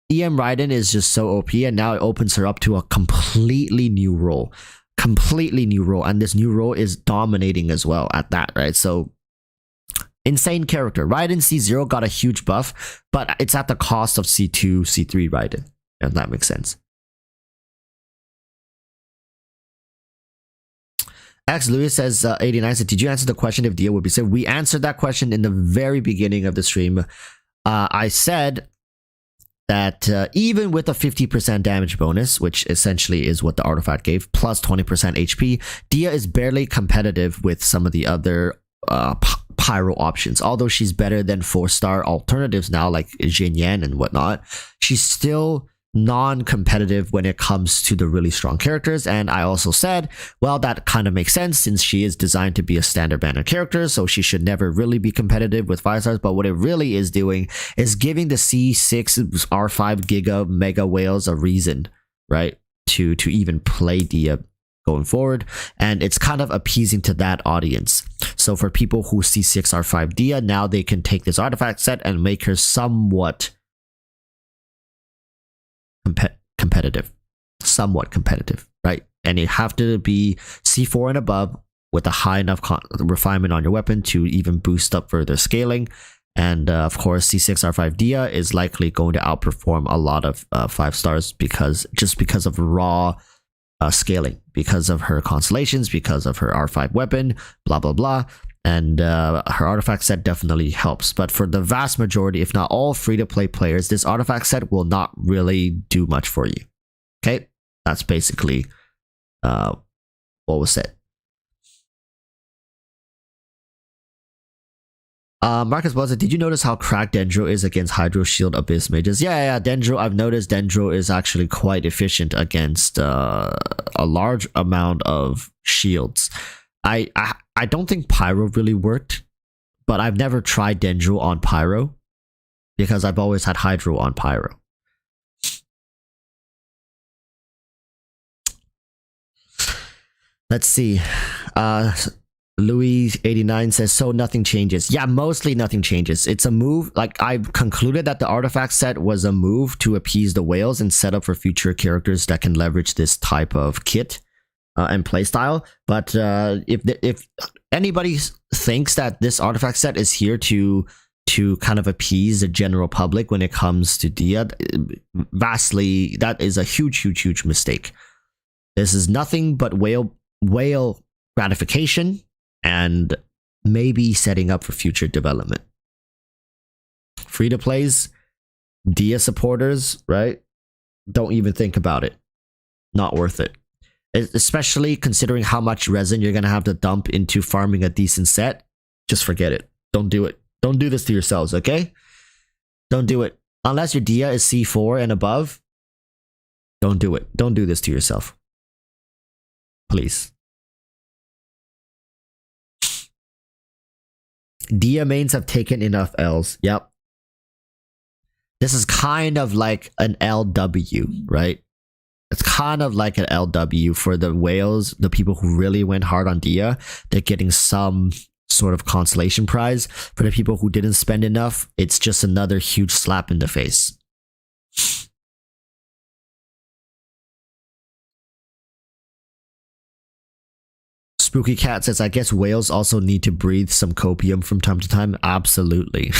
EM Raiden is just so OP, and now it opens her up to a completely new role. And this new role is dominating as well at that, right? So insane character. Raiden C0 got a huge buff, but it's at the cost of C2, C3 Raiden, if that makes sense. X Lewis says 89 said, did you answer the question if Dehya would be saved? We answered that question in the very beginning of the stream. I said that even with a 50% damage bonus, which essentially is what the artifact gave, plus 20% HP, Dehya is barely competitive with some of the other pyro options. Although she's better than 4-star alternatives now, like Jin Yan and whatnot, she's still non-competitive when it comes to the really strong characters. And I also said, well, that kind of makes sense since she is designed to be a standard banner character, so she should never really be competitive with 5-stars. But what it really is doing is giving the C6 R5 Giga Mega Whales a reason, right, to even play Dehya going forward, and it's kind of appeasing to that audience. So for people who C6 R5 Dehya, now they can take this artifact set and make her somewhat somewhat competitive, right? And you have to be C4 and above with a high enough refinement on your weapon to even boost up further scaling. And of course, C6 R5 Dehya is likely going to outperform a lot of 5-stars because of raw scaling because of her constellations, because of her R5 weapon, blah blah blah. And her artifact set definitely helps. But for the vast majority, if not all free-to-play players, this artifact set will not really do much for you. Okay? That's basically what was said. Marcus Buzzer, did you notice how cracked Dendro is against Hydro Shield Abyss mages? Yeah, Dendro, I've noticed Dendro is actually quite efficient against a large amount of shields. I don't think Pyro really worked, but I've never tried Dendro on Pyro because I've always had Hydro on Pyro. Let's see. Louis89 says, so nothing changes. Yeah, mostly nothing changes. It's a move. Like, I've concluded that the artifact set was a move to appease the whales and set up for future characters that can leverage this type of kit and playstyle. But if anybody thinks that this artifact set is here to kind of appease the general public when it comes to Dehya, vastly, that is a huge mistake. This is nothing but whale gratification and maybe setting up for future development. Free to plays, Dehya supporters, right? Don't even think about it. Not worth it. Especially considering how much resin you're gonna have to dump into farming a decent set. Just forget it. Don't do it. Don't do this to yourselves, okay? Don't do it. Unless your Dehya is C4 and above, don't do it. Don't do this to yourself. Please. Dehya mains have taken enough L's. Yep. This is kind of like an LW, right? It's kind of like an LW for the whales, the people who really went hard on Dehya. They're getting some sort of consolation prize. For the people who didn't spend enough, it's just another huge slap in the face. Spooky Cat says, I guess whales also need to breathe some copium from time to time. Absolutely.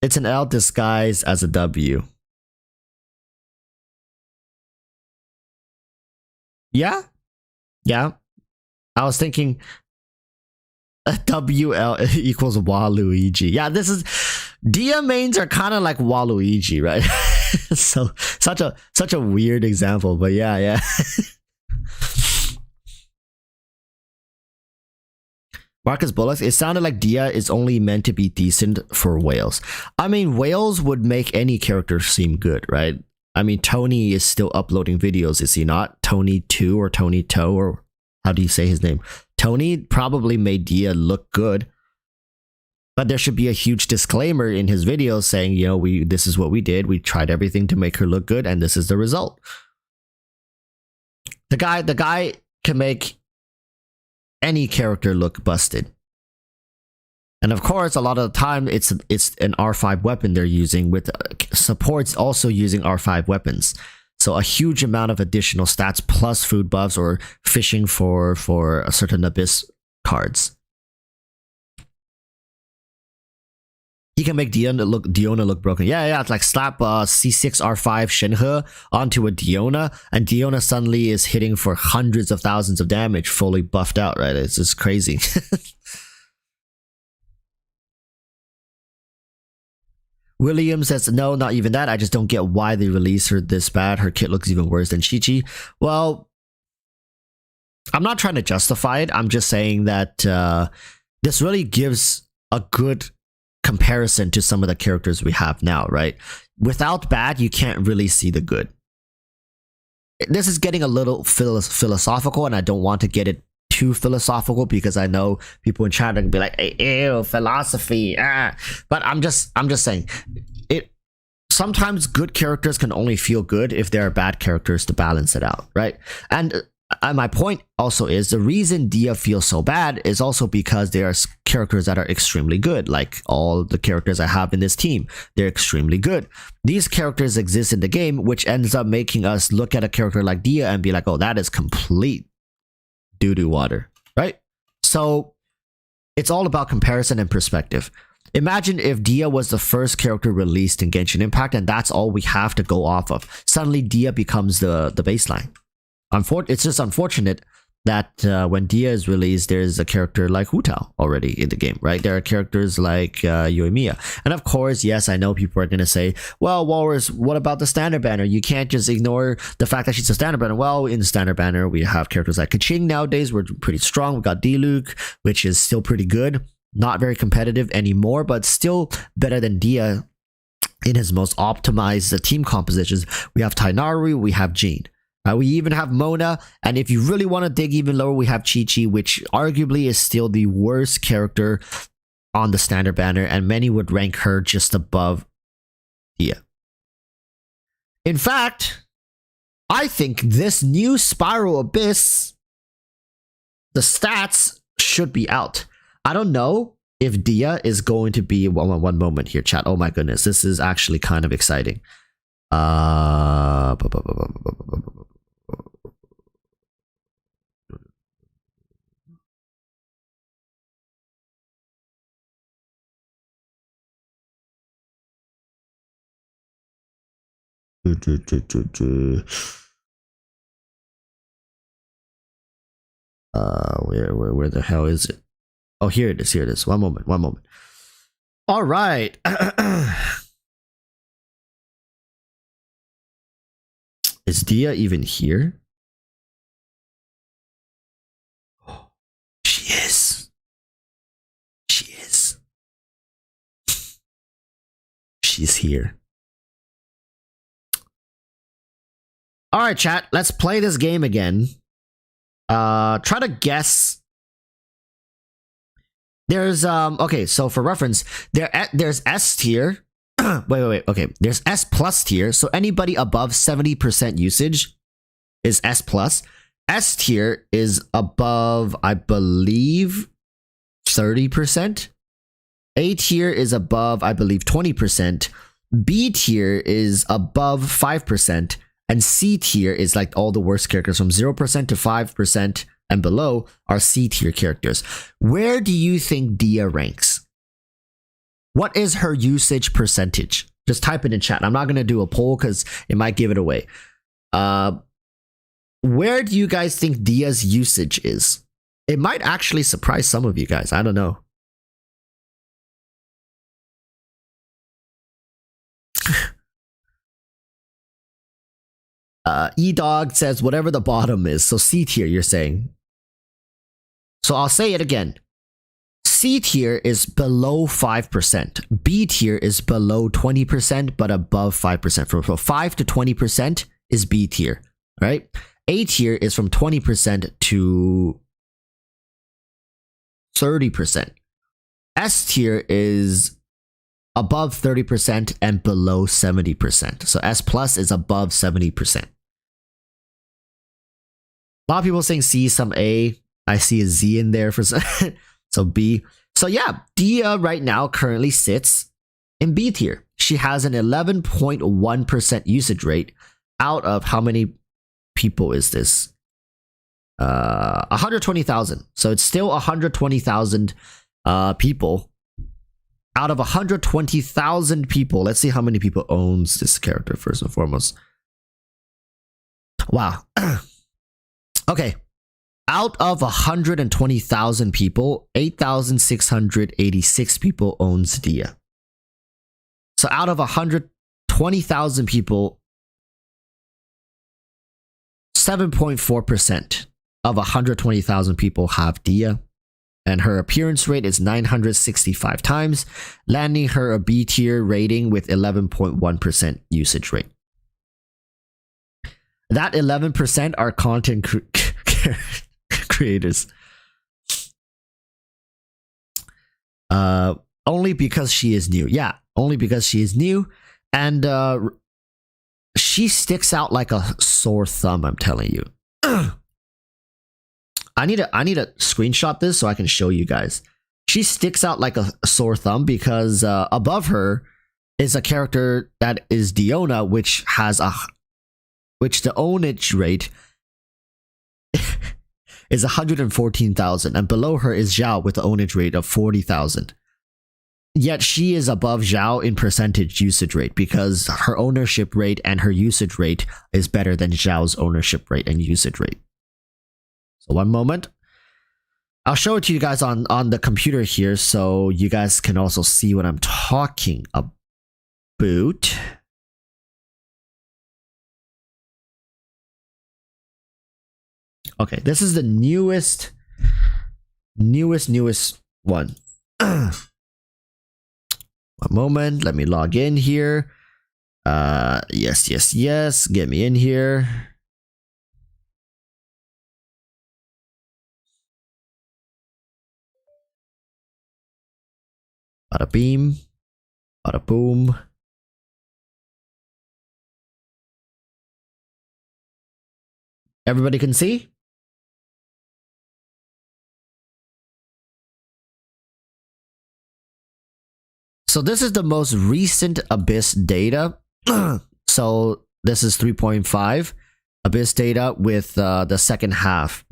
It's an L disguised as a W. Yeah? Yeah. I was thinking WL equals Waluigi. Yeah, this is... Dehya mains are kind of like Waluigi, right? So such a weird example, but yeah. Marcus Bullock, it sounded like Dehya is only meant to be decent for whales. I mean, whales would make any character seem good, right? I mean, Tony is still uploading videos, is he not? Tony 2 or Tony Toe, or how do you say his name? Tony probably made Dehya look good. But there should be a huge disclaimer in his videos saying, you know, this is what we did. We tried everything to make her look good, and this is the result. The guy can make any character look busted. And of course, a lot of the time, it's an R5 weapon they're using with supports also using R5 weapons. So a huge amount of additional stats plus food buffs or fishing for a certain abyss cards. He can make Diona look broken. Yeah, it's like slap C6 R5 Shenhe onto a Diona, and Diona suddenly is hitting for hundreds of thousands of damage, fully buffed out, right? It's just crazy. William says, no, not even that. I just don't get why they release her this bad. Her kit looks even worse than Chi-Chi. Well, I'm not trying to justify it. I'm just saying that this really gives a good comparison to some of the characters we have now, right? Without bad, you can't really see the good. This is getting a little philosophical, and I don't want to get it too philosophical because I know people in chat are gonna be like, ew, philosophy. But I'm just saying, it sometimes good characters can only feel good if there are bad characters to balance it out, right? And my point also is the reason Dehya feels so bad is also because there are characters that are extremely good, like all the characters I have in this team. They're extremely good. These characters exist in the game, which ends up making us look at a character like Dehya and be like, oh, that is complete doo-doo water, right? So it's all about comparison and perspective. Imagine if Dehya was the first character released in Genshin Impact, and that's all we have to go off of. Suddenly, Dehya becomes the baseline. It's just unfortunate that when Dehya is released, there's a character like Hu Tao already in the game, right? There are characters like Yoimiya. And of course, yes, I know people are going to say, well, Walrus, what about the standard banner? You can't just ignore the fact that she's a standard banner. Well, in the standard banner, we have characters like Kaching nowadays. We're pretty strong. We got Diluc, which is still pretty good. Not very competitive anymore, but still better than Dehya in his most optimized team compositions. We have Tainaru, we have Jean. We even have Mona, and if you really want to dig even lower, we have Chi-Chi, which arguably is still the worst character on the standard banner, and many would rank her just above Dehya. In fact, I think this new Spiral Abyss, the stats should be out. I don't know if Dehya is going to be one moment here, chat. Oh my goodness, this is actually kind of exciting. Where the hell is it? Oh, here it is. Here it is. One moment. All right. Is Dehya even here? She is. She's here. All right, chat. Let's play this game again. Try to guess. There's okay, so for reference, there's S tier. wait. Okay, there's S plus tier. So anybody above 70% usage is S plus. S tier is above, I believe, 30%. A tier is above, I believe, 20%. B tier is above 5%. And C tier is like all the worst characters from 0% to 5% and below are C tier characters. Where do you think Dehya ranks? What is her usage percentage? Just type it in chat. I'm not going to do a poll because it might give it away. Where do you guys think Dehya's usage is? It might actually surprise some of you guys. I don't know. E-Dog says whatever the bottom is. So C tier, you're saying. So I'll say it again. C tier is below 5%. B tier is below 20%, but above 5%. From 5 to 20% is B tier, right? A tier is from 20% to 30%. S tier is above 30% and below 70%. So S plus is above 70%. A lot of people saying C, some A. I see a Z in there for some. So B. So yeah, Dehya right now currently sits in B tier. She has an 11.1% usage rate out of how many people is this? 120,000. So it's still 120,000 people. Out of 120,000 people, let's see how many people owns this character first and foremost. Wow. Okay. Out of 120,000 people, 8,686 people owns Dehya. So out of 120,000 people, 7.4% of 120,000 people have Dehya. And her appearance rate is 965 times, landing her a B tier rating with 11.1% usage rate. That 11% are content creators. Only because she is new. Yeah, only because she is new. And she sticks out like a sore thumb, I'm telling you. I need to screenshot this so I can show you guys. She sticks out like a sore thumb because above her is a character that is Diona, which the ownage rate is 114,000, and below her is Zhao with the ownage rate of 40,000. Yet she is above Zhao in percentage usage rate because her ownership rate and her usage rate is better than Zhao's ownership rate and usage rate. So one moment. I'll show it to you guys on the computer here so you guys can also see what I'm talking about. Okay, this is the newest one. One moment, let me log in here. Yes, get me in here. Bada beam, bada boom. Everybody can see? So this is the most recent Abyss data. So this is 3.5 Abyss data with the second half.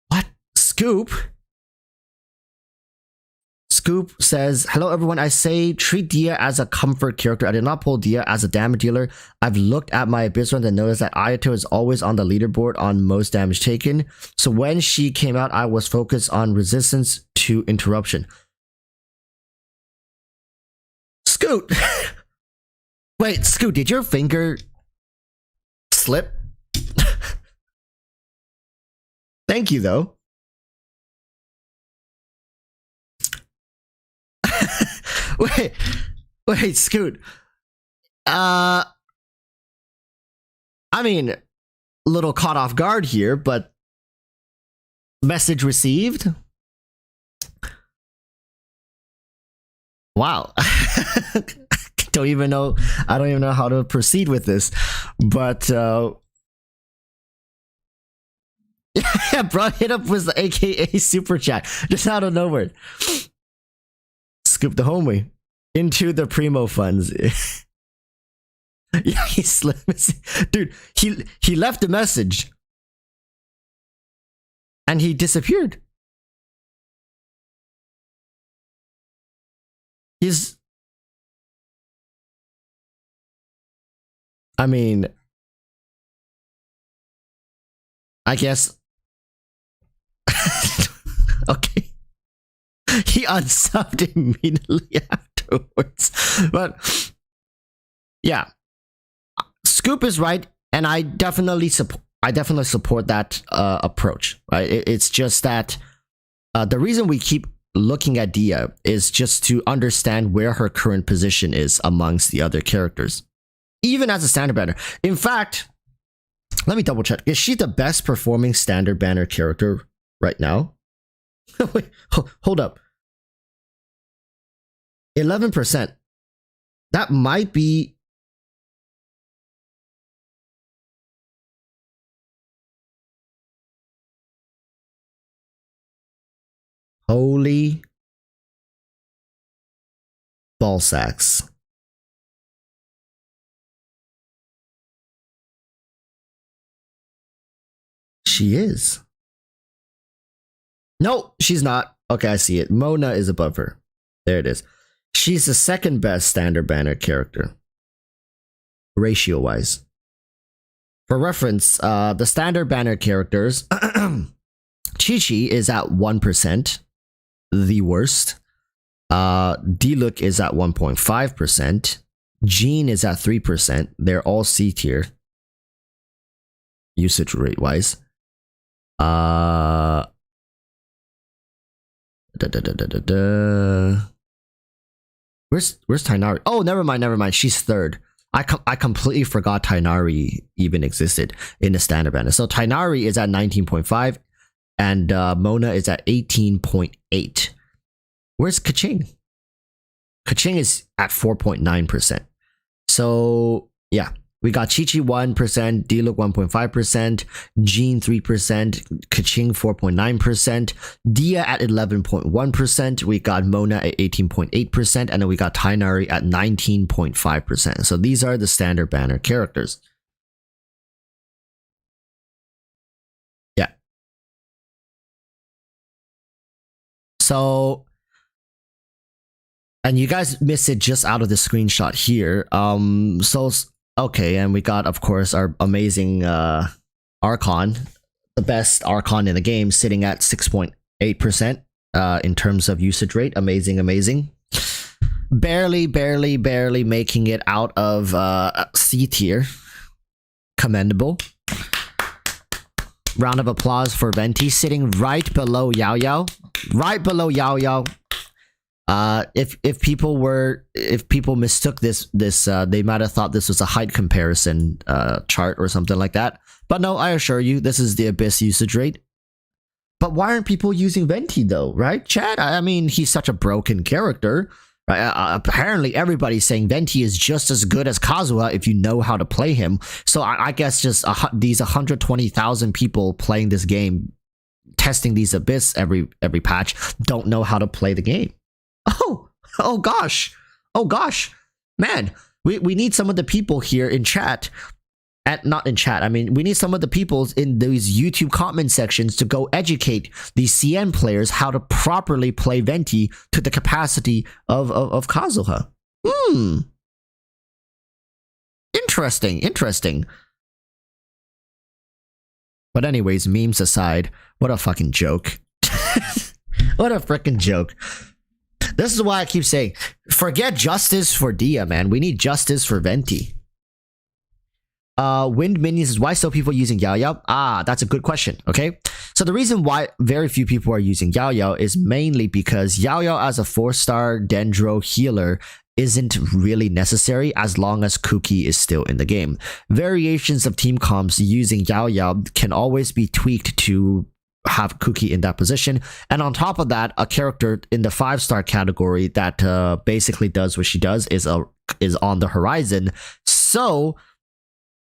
What? Scoop says, hello everyone, I say treat Dehya as a comfort character. I did not pull Dehya as a damage dealer. I've looked at my Abyss runs and noticed that Ayato is always on the leaderboard on most damage taken. So when she came out, I was focused on resistance to interruption. Scoot! Wait, Scoot, did your finger slip? Thank you though. Wait, Scoot. I mean, a little caught off guard here, but message received. Wow. I don't even know how to proceed with this, but yeah, bro, hit up with the AKA super chat just out of nowhere. Scoop the homie into the primo funds. Yeah, he slipped. Dude, he left a message and he disappeared. I mean, I guess. Okay. He unsubbed immediately afterwards. But yeah, Scoop is right, and I definitely support that approach. Right? It's just that the reason we keep looking at Dehya is just to understand where her current position is amongst the other characters, even as a standard banner. In fact, let me double check. Is she the best performing standard banner character right now? Wait, hold up. 11%. That might be. Holy ball sacks. She is. No, she's not. Okay, I see it. Mona is above her. There it is. She's the second best standard banner character, ratio wise. For reference, the standard banner characters, Chi-Chi is at 1%, the worst. D-Look is at 1.5%. Jean is at 3%. They're all C tier, usage rate wise. Where's Tainari? Oh, never mind. She's third. I completely forgot Tainari even existed in the standard banner. So Tainari is at 19.5, and Mona is at 18.8. Where's Kaching? Kaching is at 4.9%. So yeah, we got Chi-Chi 1%, D-Look 1.5%, Jean 3%, Kaching 4.9%, Dehya at 11.1%, we got Mona at 18.8%, and then we got Tainari at 19.5%. So these are the standard banner characters. Yeah. So, and you guys miss it just out of the screenshot here. Okay, and we got, of course, our amazing Archon, the best Archon in the game, sitting at 6.8% in terms of usage rate. Amazing. Barely making it out of C tier. Commendable. Round of applause for Venti, sitting right below Yao Yao. Right below Yao Yao. If people mistook this, they might have thought this was a height comparison chart or something like that. But no, I assure you, this is the Abyss usage rate. But why aren't people using Venti though, right, Chad? I mean, he's such a broken character. Right? Apparently, everybody's saying Venti is just as good as Kazuha if you know how to play him. So I guess just these 120,000 people playing this game, testing these Abyss every patch, don't know how to play the game. Oh gosh, man, we need some of the people here in chat. Not in chat, I mean, we need some of the people in these YouTube comment sections to go educate these CN players how to properly play Venti to the capacity of Kazuha. Interesting. But anyways, memes aside, what a fucking joke. What a freaking joke. This is why I keep saying, forget justice for Dehya, man. We need justice for Venti. Wind Minions is why so people using Yao Yao? That's a good question. Okay, so the reason why very few people are using Yao Yao is mainly because Yao Yao as a 4-star Dendro healer isn't really necessary as long as Kuki is still in the game. Variations of team comps using Yao Yao can always be tweaked to have Kuki in that position, and on top of that, a character in the 5-star category that basically does what she does is on the horizon. So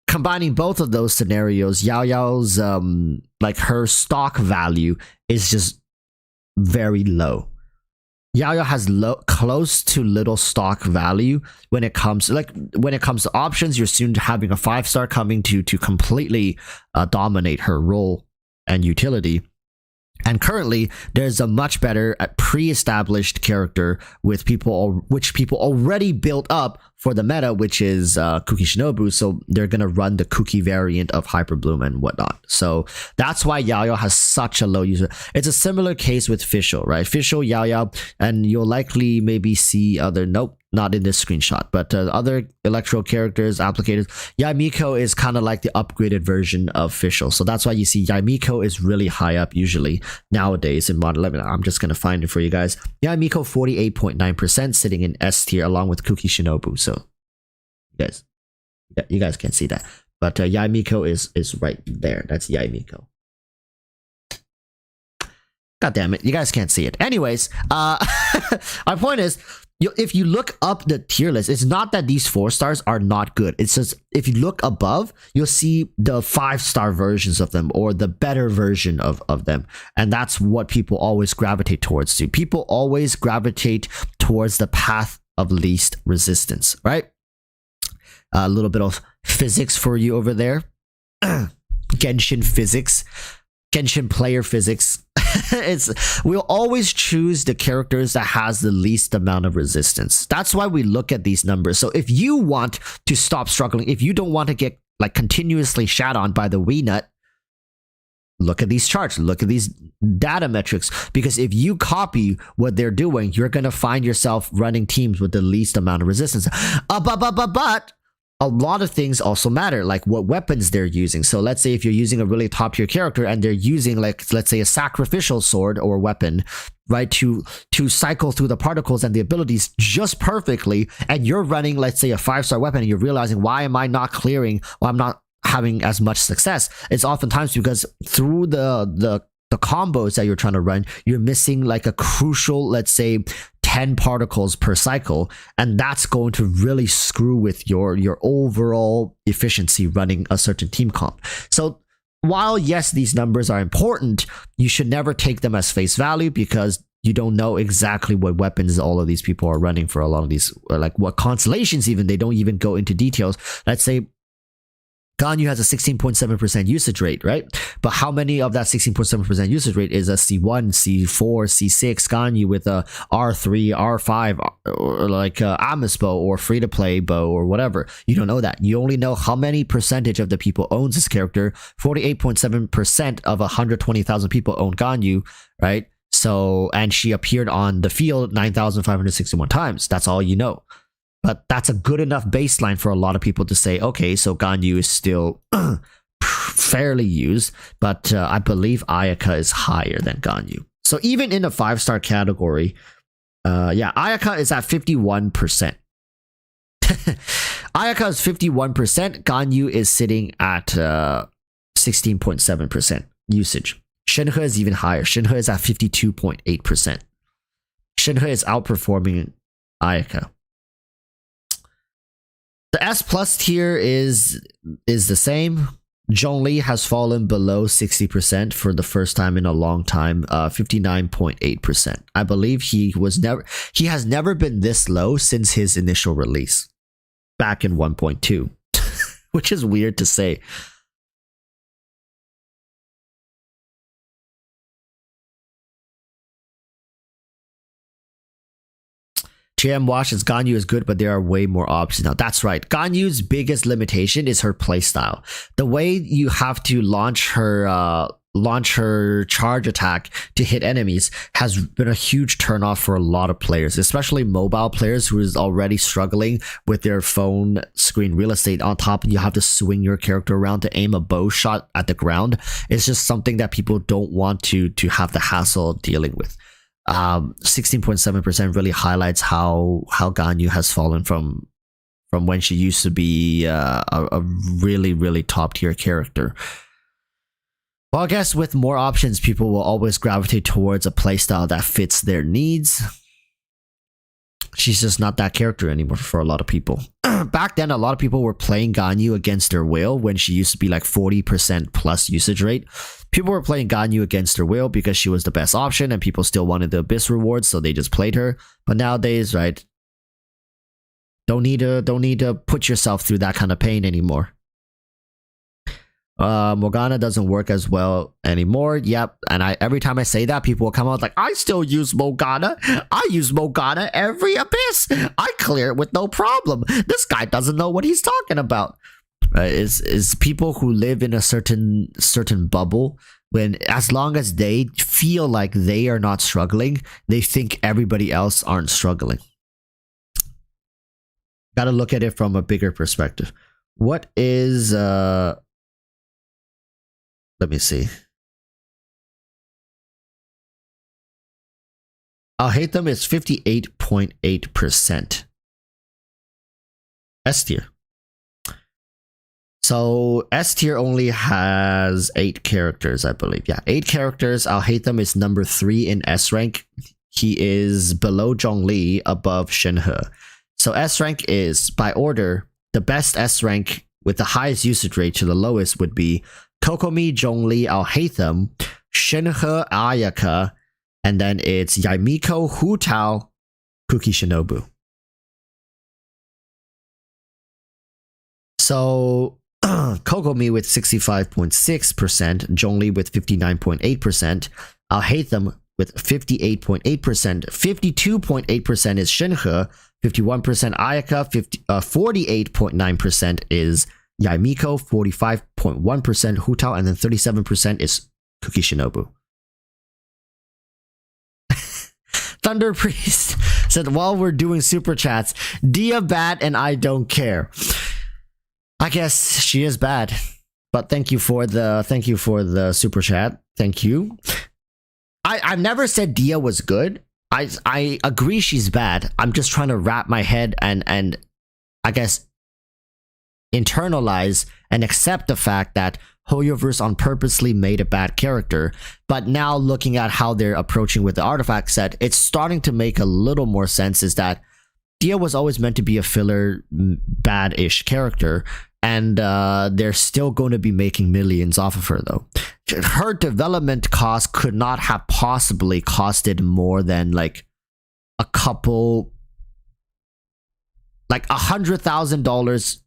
combining both of those scenarios, Yao Yao's like her stock value is just very low. Yao Yao has close to little stock value when it comes to options. You're soon having a 5-star coming to completely dominate her role and utility. And currently, there's a much better pre-established character which people already built up for the meta, which is Kuki Shinobu. So they're gonna run the Kuki variant of Hyper Bloom and whatnot. So that's why Yao Yao has such a low user. It's a similar case with Fischl, right? Fischl, Yao Yao, and you'll likely maybe see other. Nope, not in this screenshot, but other Electro characters, applicators. Yaimiko is kind of like the upgraded version of Fischl. So that's why you see Yaimiko is really high up usually nowadays in Modern 11. I'm just gonna find it for you guys. Yaimiko 48.9% sitting in S tier along with Kuki Shinobu. So you guys can't see that, but Yaimiko is right there. That's Yaimiko. God damn it, you guys can't see it. Anyways, my point is, if you look up the tier list, it's not that these 4-stars are not good. It's just if you look above, you'll see the 5-star versions of them or the better version of them, and that's what people always gravitate towards. People always gravitate towards the path of least resistance, right? A little bit of physics for you over there. Genshin physics, Genshin player physics. We'll always choose the characters that has the least amount of resistance. That's why we look at these numbers. So if you want to stop struggling, if you don't want to get like continuously shat on by the Wii Nut, look at these charts, look at these data metrics, because if you copy what they're doing, you're going to find yourself running teams with the least amount of resistance. But a lot of things also matter, like what weapons they're using. So let's say if you're using a really top tier character and they're using, like, let's say a sacrificial sword or weapon, right, to cycle through the particles and the abilities just perfectly, and you're running, let's say, a 5-star weapon, and you're realizing, why am I not clearing, or I'm not having as much success? It's oftentimes because through the combos that you're trying to run, you're missing like a crucial, let's say, 10 particles per cycle, and that's going to really screw with your overall efficiency running a certain team comp. So while yes, these numbers are important, you should never take them as face value, because you don't know exactly what weapons all of these people are running for a lot of these, like what constellations even. They don't even go into details. Let's say Ganyu has a 16.7% usage rate, right? But how many of that 16.7% usage rate is a C1, C4, C6 Ganyu with a R3, R5, or like Amos bow or free-to-play bow or whatever? You don't know that. You only know how many percentage of the people owns this character. 48.7% of 120,000 people own Ganyu, right? So, and she appeared on the field 9,561 times. That's all you know. But that's a good enough baseline for a lot of people to say, okay, so Ganyu is still fairly used, but I believe Ayaka is higher than Ganyu. So even in a 5-star category, yeah, Ayaka is at 51%. Ayaka is 51%. Ganyu is sitting at 16.7% usage. Shenhe is even higher. Shenhe is at 52.8%. Shenhe is outperforming Ayaka. The S plus tier is the same. Zhongli has fallen below 60% for the first time in a long time, 59.8%. I believe he has never been this low since his initial release back in 1.2, which is weird to say. JM Washington's Ganyu is good, but there are way more options now. That's right. Ganyu's biggest limitation is her playstyle. The way you have to launch her charge attack to hit enemies has been a huge turnoff for a lot of players, especially mobile players who is already struggling with their phone screen real estate. On top, you have to swing your character around to aim a bow shot at the ground. It's just something that people don't want to have the hassle dealing with. 16.7% really highlights how Ganyu has fallen from when she used to be a really top tier character. Well, I guess with more options, people will always gravitate towards a playstyle that fits their needs. She's just not that character anymore for a lot of people. Back then, a lot of people were playing Ganyu against their will when she used to be like 40% plus usage rate. People were playing Ganyu against their will because she was the best option and people still wanted the Abyss rewards, so they just played her. But nowadays, right, don't need to put yourself through that kind of pain anymore. Morgana doesn't work as well anymore. Yep, and every time I say that, people will come out like, I still use Morgana. I use Morgana every Abyss. I clear it with no problem. This guy doesn't know what he's talking about. Is people who live in a certain bubble, when as long as they feel like they are not struggling, they think everybody else aren't struggling. Got to look at it from a bigger perspective. What is let me see. I'll hate them is 58.8%. S tier. So S tier only has 8 characters, I believe. Yeah, 8 characters. I'll hate them is number 3 in S rank. He is below Zhongli, above Shenhe. So S rank is, by order, the best S rank with the highest usage rate to the lowest would be Kokomi, Zhongli, Alhaitham, Shenhe, Ayaka, and then it's Yaimiko, Hu Tao, Kuki Shinobu. So Kokomi with 65.6%, Zhongli with 59.8%, Alhaitham with 58.8%, 52.8% is Shenhe, 51% Ayaka, 48.9% is Yaimiko, 45.1% Hu Tao, and then 37% is Kuki Shinobu. Thunder Priest said, while we're doing super chats, Dehya bad and I don't care. I guess she is bad, but thank you for the super chat. Thank you. I've never said Dehya was good. I agree she's bad. I'm just trying to wrap my head and I guess internalize and accept the fact that Hoyoverse on purposely made a bad character, but now looking at how they're approaching with the artifact set, it's starting to make a little more sense, is that Dehya was always meant to be a filler bad-ish character, and they're still going to be making millions off of her though. Her development cost could not have possibly costed more than like a couple, like $100,000,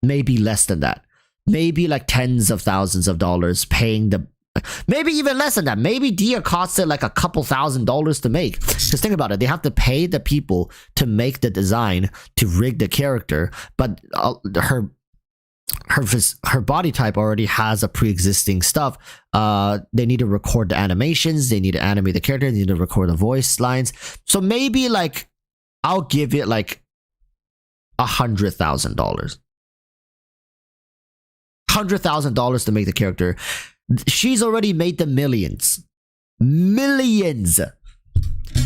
maybe less than that. maybe like tens of thousands of dollars paying the, maybe even less than that. Maybe Dehya costed like a couple $1,000s to make. Just think about it. They have to pay the people to make the design, to rig the character, but her body type already has a pre-existing stuff. They need to record the animations, they need to animate the character, they need to record the voice lines. So maybe like I'll give it like $100,000. $100,000 to make the character. She's already made the millions. Millions.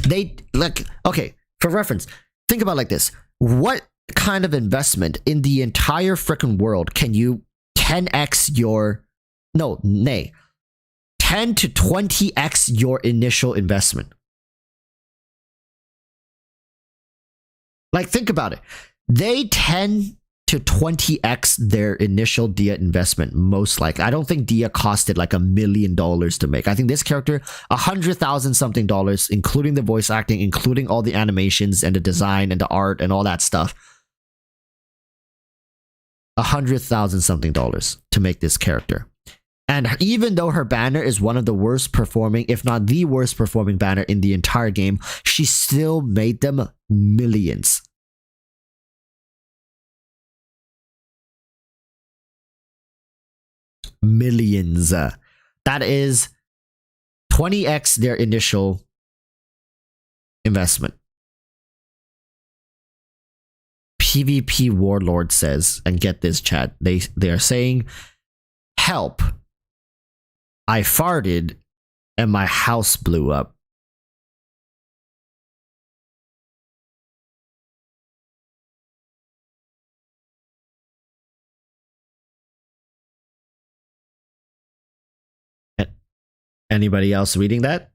They like, okay, for reference, think about it like this. What kind of investment in the entire freaking world can you 10x your, 10 to 20x your initial investment? Like, think about it. They 10 to 20x their initial Dehya investment, most likely. I don't think Dehya costed like $1 million to make. I think this character, $100,000 something dollars, including the voice acting, including all the animations and the design and the art and all that stuff. $100,000 something dollars to make this character. And even though her banner is one of the worst performing, if not the worst performing banner in the entire game, she still made them millions. Millions. That is 20x their initial investment. PvP Warlord says, and get this chat, they are saying, help, I farted and my house blew up. Anybody else reading that?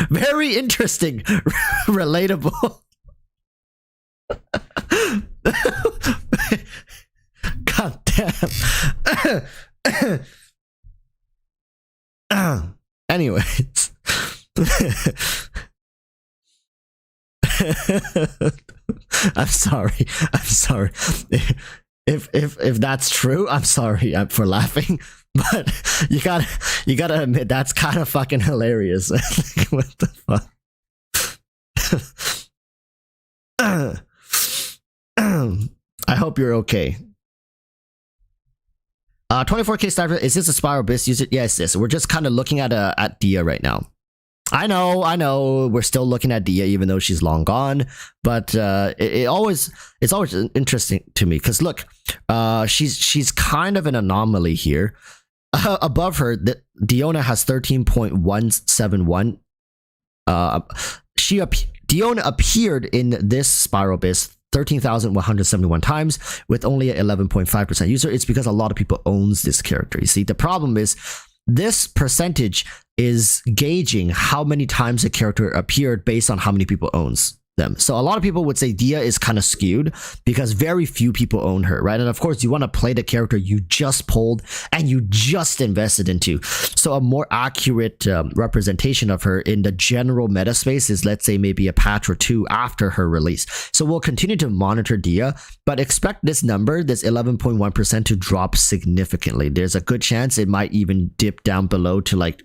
Very interesting. Relatable. God damn. Anyways. I'm sorry. If that's true, I'm sorry for laughing, but you gotta admit that's kind of fucking hilarious. What the fuck? I hope you're okay. 24K sniper, is this a Spiral Abyss user? Yes, yes. We're just kind of looking at Dehya right now. I know. We're still looking at Dehya even though she's long gone, but it's always interesting to me because look, she's kind of an anomaly here. Above her, Diona has 13.171. Diona appeared in this Spiral Abyss 13,171 times with only an 11.5% user. It's because a lot of people owns this character. You see, the problem is this percentage is gauging how many times a character appeared based on how many people owns them. So a lot of people would say Dehya is kind of skewed because very few people own her, right? And of course, you want to play the character you just pulled and you just invested into. So a more accurate representation of her in the general meta space is, let's say, maybe a patch or two after her release. So we'll continue to monitor Dehya, but expect this number, this 11.1%, to drop significantly. There's a good chance it might even dip down below to like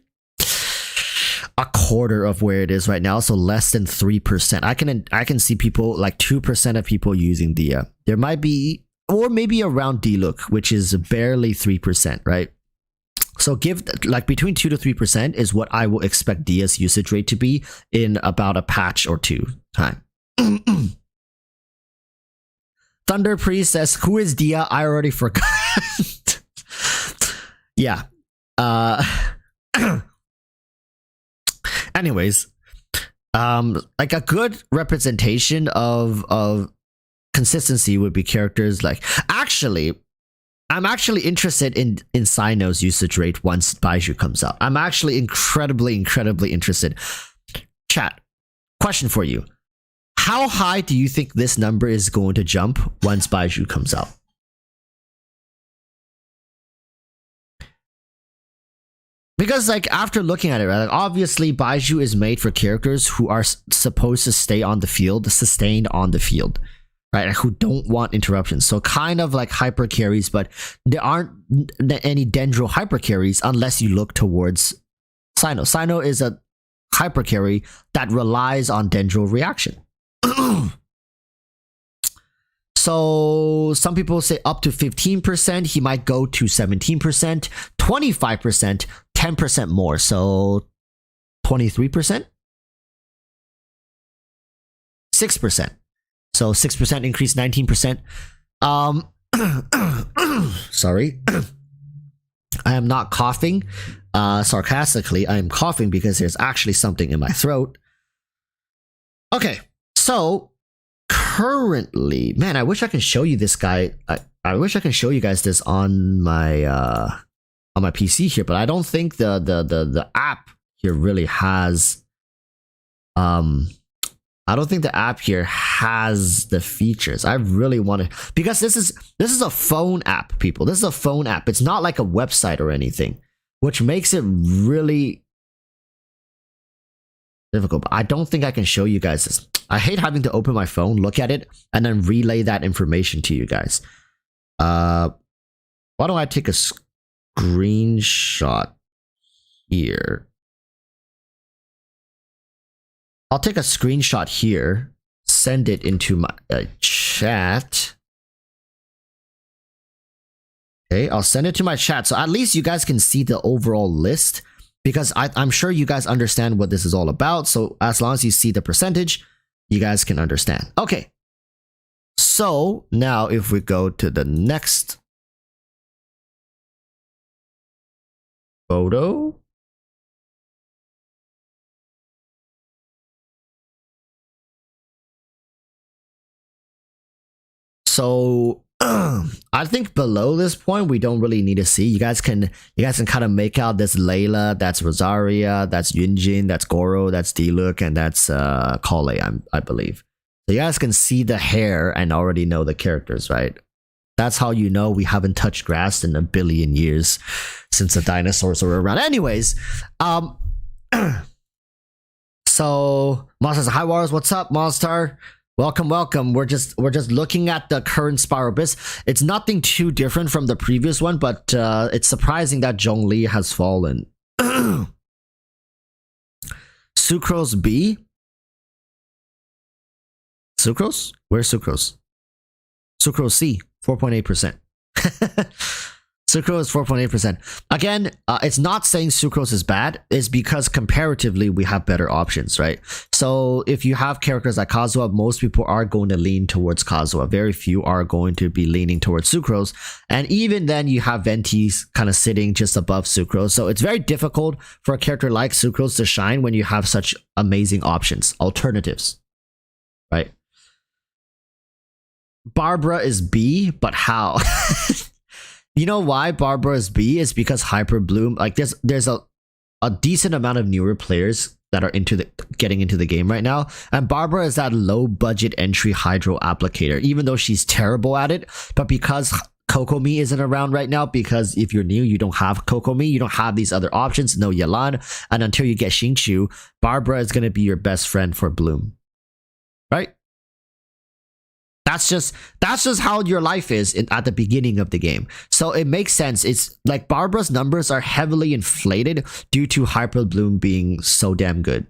a quarter of where it is right now, so less than 3%. I can see people like 2% of people using Dehya. There might be, or maybe around D-Look, which is barely 3%, right? So give like between 2 to 3% is what I will expect Dehya's usage rate to be in about a patch or two time. Thunder Priest says, "Who is Dehya? I already forgot." Yeah. Anyways, like a good representation of consistency would be characters like, I'm actually interested in Sino's usage rate once Baiju comes out. I'm actually incredibly interested. Chat, question for you. How high do you think this number is going to jump once Baiju comes out? Because like after looking at it, right, like obviously Baiju is made for characters who are supposed to stay on the field, sustained on the field, right? Like, who don't want interruptions. So kind of like hyper carries, but there aren't any Dendro hyper carries unless you look towards Sino. Sino is a hyper carry that relies on Dendro reaction. So some people say up to 15%, he might go to 17%, 25%, 10% more. So 23%? 6%. So 6% increase, 19%. Sorry. I am not coughing sarcastically. I am coughing because there's actually something in my throat. Okay, so currently, man, I wish I can show you this guy. I wish I can show you guys this on my PC here, but I don't think the app here really has. I don't think the app here has the features. I really want to, because this is a phone app, people. This is a phone app. It's not like a website or anything, which makes it really difficult. But I don't think I can show you guys this. I hate having to open my phone, look at it, and then relay that information to you guys. Why don't I take a screenshot here? I'll take a screenshot here, send it into my chat. Okay, I'll send it to my chat, so at least you guys can see the overall list, because I'm sure you guys understand what this is all about. So as long as you see the percentage, you guys can understand. Okay, so now if we go to the next photo. So I think below this point we don't really need to see. You guys can kind of make out this Layla, that's Rosaria, that's Yunjin, that's Goro, that's Diluc, and that's Kale, I believe. So you guys can see the hair and already know the characters, right? That's how you know we haven't touched grass in a billion years since the dinosaurs were around. Anyways, so Monster says, "Hi Warriors, what's up, Monster? Welcome, welcome. We're just looking at the current Spiral Abyss. It's nothing too different from the previous one, but it's surprising that Zhongli has fallen." Sucrose B. Sucrose? Where's Sucrose? Sucrose C, 4.8%. Sucrose 4.8%. Again, it's not saying Sucrose is bad. It's because comparatively we have better options, right? So if you have characters like Kazuha, most people are going to lean towards Kazuha. Very few are going to be leaning towards Sucrose. And even then you have Venti's kind of sitting just above Sucrose. So it's very difficult for a character like Sucrose to shine when you have such amazing options, alternatives, right? Barbara is B, but how? You know why Barbara is B? Is because Hyper Bloom, like there's a decent amount of newer players that are getting into the game right now, and Barbara is that low budget entry hydro applicator, even though she's terrible at it. But because Kokomi isn't around right now, because if you're new, you don't have Kokomi, you don't have these other options, no Yalan, and until you get Xingqiu, Barbara is going to be your best friend for Bloom, right? That's just how your life is at the beginning of the game. So it makes sense. It's like Barbara's numbers are heavily inflated due to Hyper Bloom being so damn good.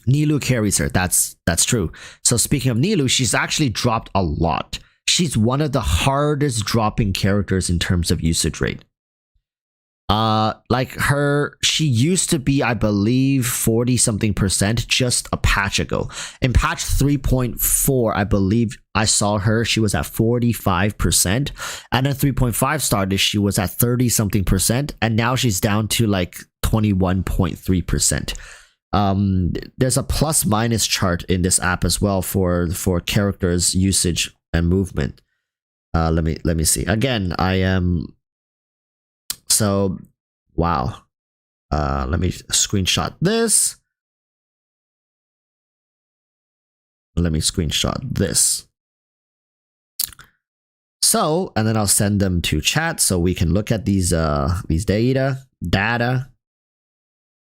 Nilou carries her. That's true. So speaking of Nilou, she's actually dropped a lot. She's one of the hardest dropping characters in terms of usage rate. Like she used to be, I believe, 40 something percent just a patch ago. In patch 3.4, I believe I saw her, she was at 45%, and then 3.5 started, she was at 30 something percent, and now she's down to like 21.3%. There's a plus minus chart in this app as well for characters usage and movement. Let me see. Again, I am. So, wow. Let me screenshot this. Let me screenshot this. So, and then I'll send them to chat so we can look at these data. data.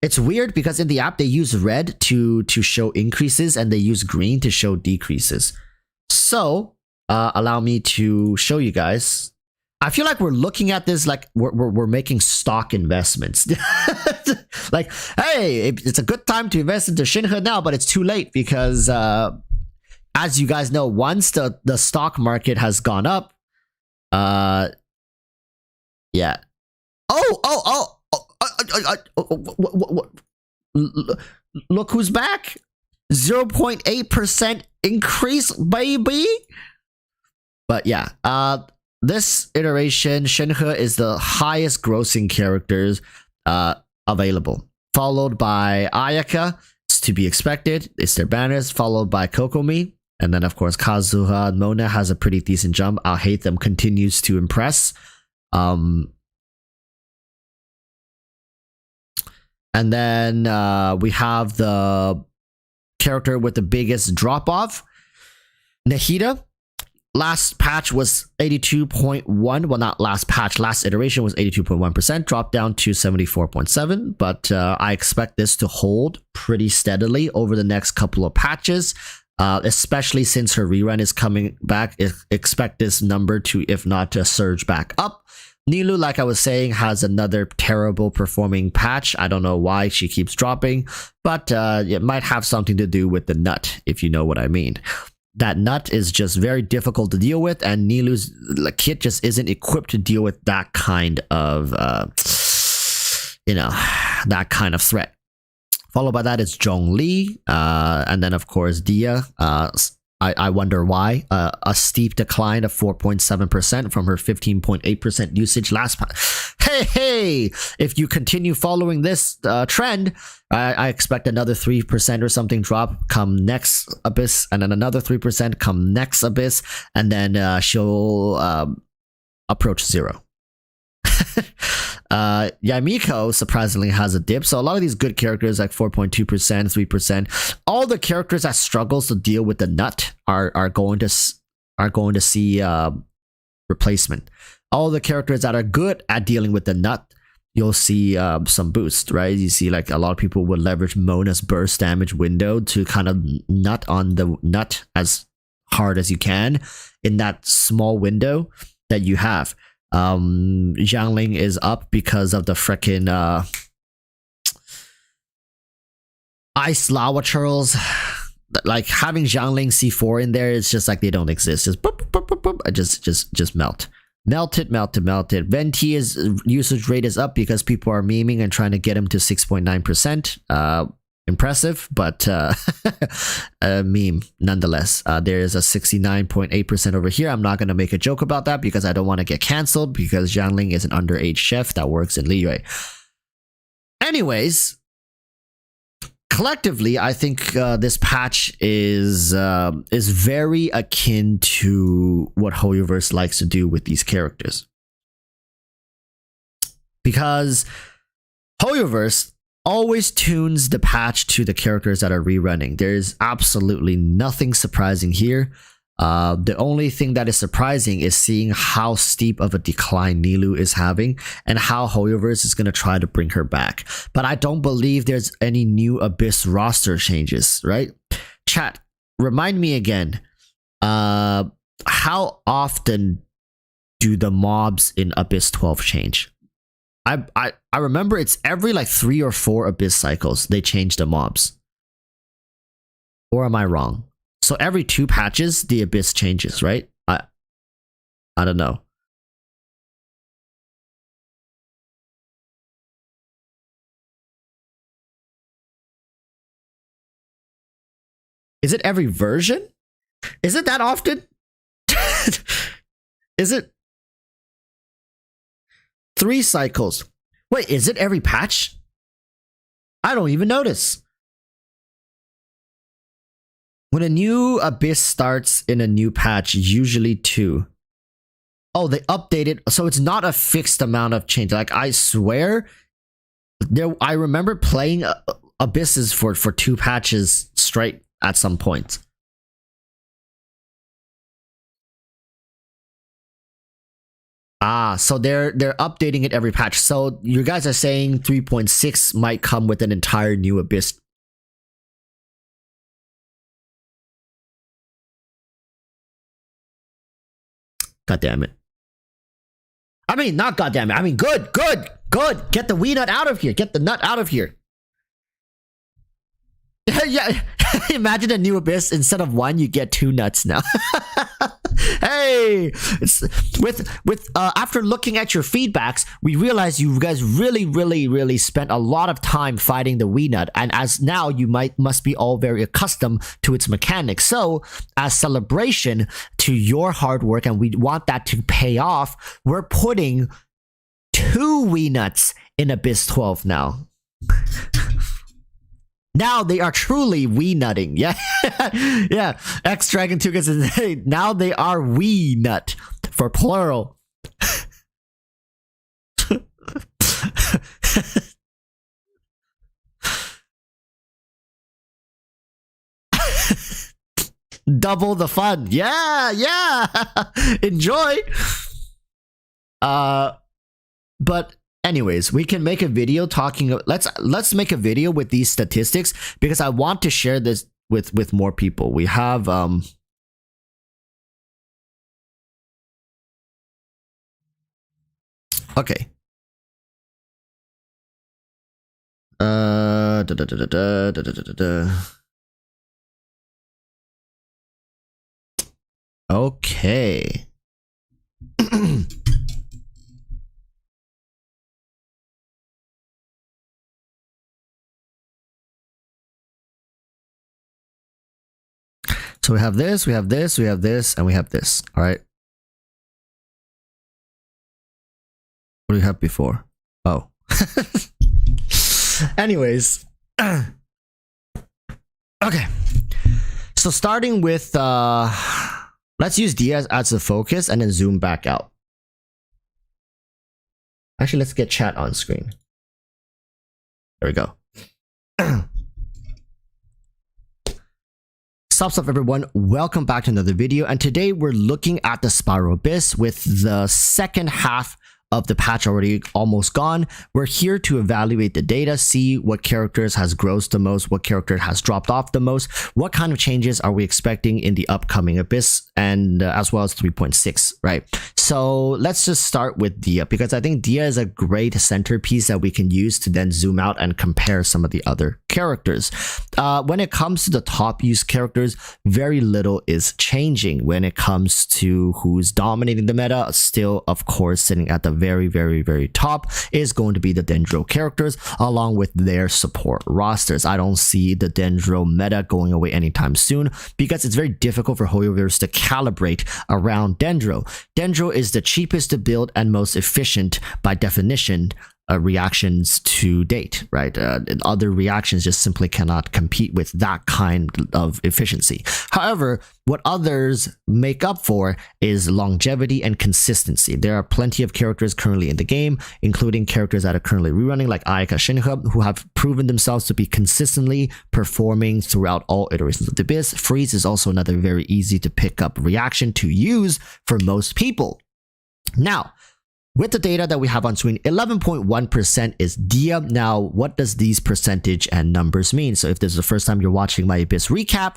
It's weird because in the app they use red to show increases and they use green to show decreases. So allow me to show you guys. I feel like we're looking at this like we're making stock investments. Like, hey, it's a good time to invest into Shinhe now, but it's too late because as you guys know, once the stock market has gone up, yeah. Look who's back. 0.8% increase, baby. But yeah, this iteration, Shinhe is the highest grossing characters available, followed by Ayaka. It's to be expected. It's their banners, followed by Kokomi. And then, of course, Kazuha and Mona has a pretty decent jump. I'll Hate Them continues to impress. And then we have the character with the biggest drop-off, Nahida. Last patch was 82.1. Well, not last patch. Last iteration was 82.1%. Dropped down to 74.7. But I expect this to hold pretty steadily over the next couple of patches. Especially since her rerun is coming back. Expect this number to, if not to surge back up. Nilou, like I was saying, has another terrible performing patch. I don't know why she keeps dropping, but it might have something to do with the nut, if you know what I mean. That nut is just very difficult to deal with, and Nilou's kit just isn't equipped to deal with that kind of, that kind of threat. Followed by that is Zhongli, and then of course Dehya. I wonder why. A steep decline of 4.7% from her 15.8% usage last patch. Hey! If you continue following this trend, I expect another 3% or something drop come next Abyss, and then another 3% come next Abyss, and then she'll approach 0. Yamiko surprisingly has a dip, so a lot of these good characters like 4.2%, 3%, all the characters that struggles to deal with the nut are going to see replacement. All the characters that are good at dealing with the nut, you'll see some boost, right? You see like a lot of people would leverage Mona's burst damage window to kind of nut on the nut as hard as you can in that small window that you have. Xiangling is up because of the frickin' ice lava churls. Like having Xiangling C4 in there, it's just like they don't exist. Just boop, boop, boop, boop, just melt. Melt it. Venti's usage rate is up because people are memeing and trying to get him to 6.9%. Impressive, but a meme nonetheless. There is a 69.8% over here. I'm not going to make a joke about that because I don't want to get cancelled because Xiangling is an underage chef that works in Liyue. Anyways, collectively, I think this patch is very akin to what HoYoverse likes to do with these characters, because HoYoverse always tunes the patch to the characters that are rerunning. There's absolutely nothing surprising here. The only thing that is surprising is seeing how steep of a decline Nilou is having and how HoYoverse is going to try to bring her back. But I don't believe there's any new Abyss roster changes, right? Chat, remind me again, how often do the mobs in Abyss 12 change? I remember it's every like 3 or 4 Abyss cycles they change the mobs. Or am I wrong? So every 2 patches the Abyss changes, right? I don't know. Is it every version? Is it that often? Is it 3 cycles? Wait, is it every patch? I don't even notice. When a new Abyss starts in a new patch, usually 2. Oh, they updated, so it's not a fixed amount of change. Like I swear, I remember playing Abysses for 2 patches straight at some point. Ah, so they're updating it every patch. So you guys are saying 3.6 might come with an entire new Abyss. God damn it. I mean, not god damn it. I mean, good. Get the wee nut out of here. Get the nut out of here. Yeah, imagine a new Abyss. Instead of one, you get 2 nuts now. Hey, it's with after looking at your feedbacks, we realized you guys really spent a lot of time fighting the wee nut, and as now you must be all very accustomed to its mechanics. So, as celebration to your hard work, and we want that to pay off, we're putting 2 wee nuts in Abyss 12 now. Now they are truly wee nutting. Yeah. Yeah. X Dragon 2 gets it. Now they are wee nut for plural. Double the fun. Yeah. Enjoy. But anyways, we can make a video talking. Let's make a video with these statistics because I want to share this with more people. We have okay. Okay. So we have this, we have this, we have this, and we have this. All right. What do we have before? Oh. Anyways. Okay. So starting with let's use Dehya as the focus and then zoom back out. Actually, let's get chat on screen. There we go. Sup everyone, welcome back to another video, and today we're looking at the Spiral Abyss with the second half of the patch already almost gone. We're here to evaluate the data, see what characters has grossed the most, what character has dropped off the most, what kind of changes are we expecting in the upcoming Abyss, and as well as 3.6, right? So let's just start with Dehya, because I think Dehya is a great centerpiece that we can use to then zoom out and compare some of the other characters. When it comes to the top used characters, very little is changing. When it comes to who's dominating the meta, still of course sitting at the very top is going to be the Dendro characters along with their support rosters. I don't see the Dendro meta going away anytime soon because it's very difficult for Hoyoverse to calibrate around Dendro. Dendro is the cheapest to build and most efficient by definition reactions to date, right? Other reactions just simply cannot compete with that kind of efficiency. However, what others make up for is longevity and consistency. There are plenty of characters currently in the game, including characters that are currently rerunning like Ayaka Shinhub, who have proven themselves to be consistently performing throughout all iterations of the Abyss. Freeze is also another very easy to pick up reaction to use for most people. Now, with the data that we have on screen, 11.1% is Dehya. Now, what does these percentage and numbers mean? So if this is the first time you're watching my Abyss recap,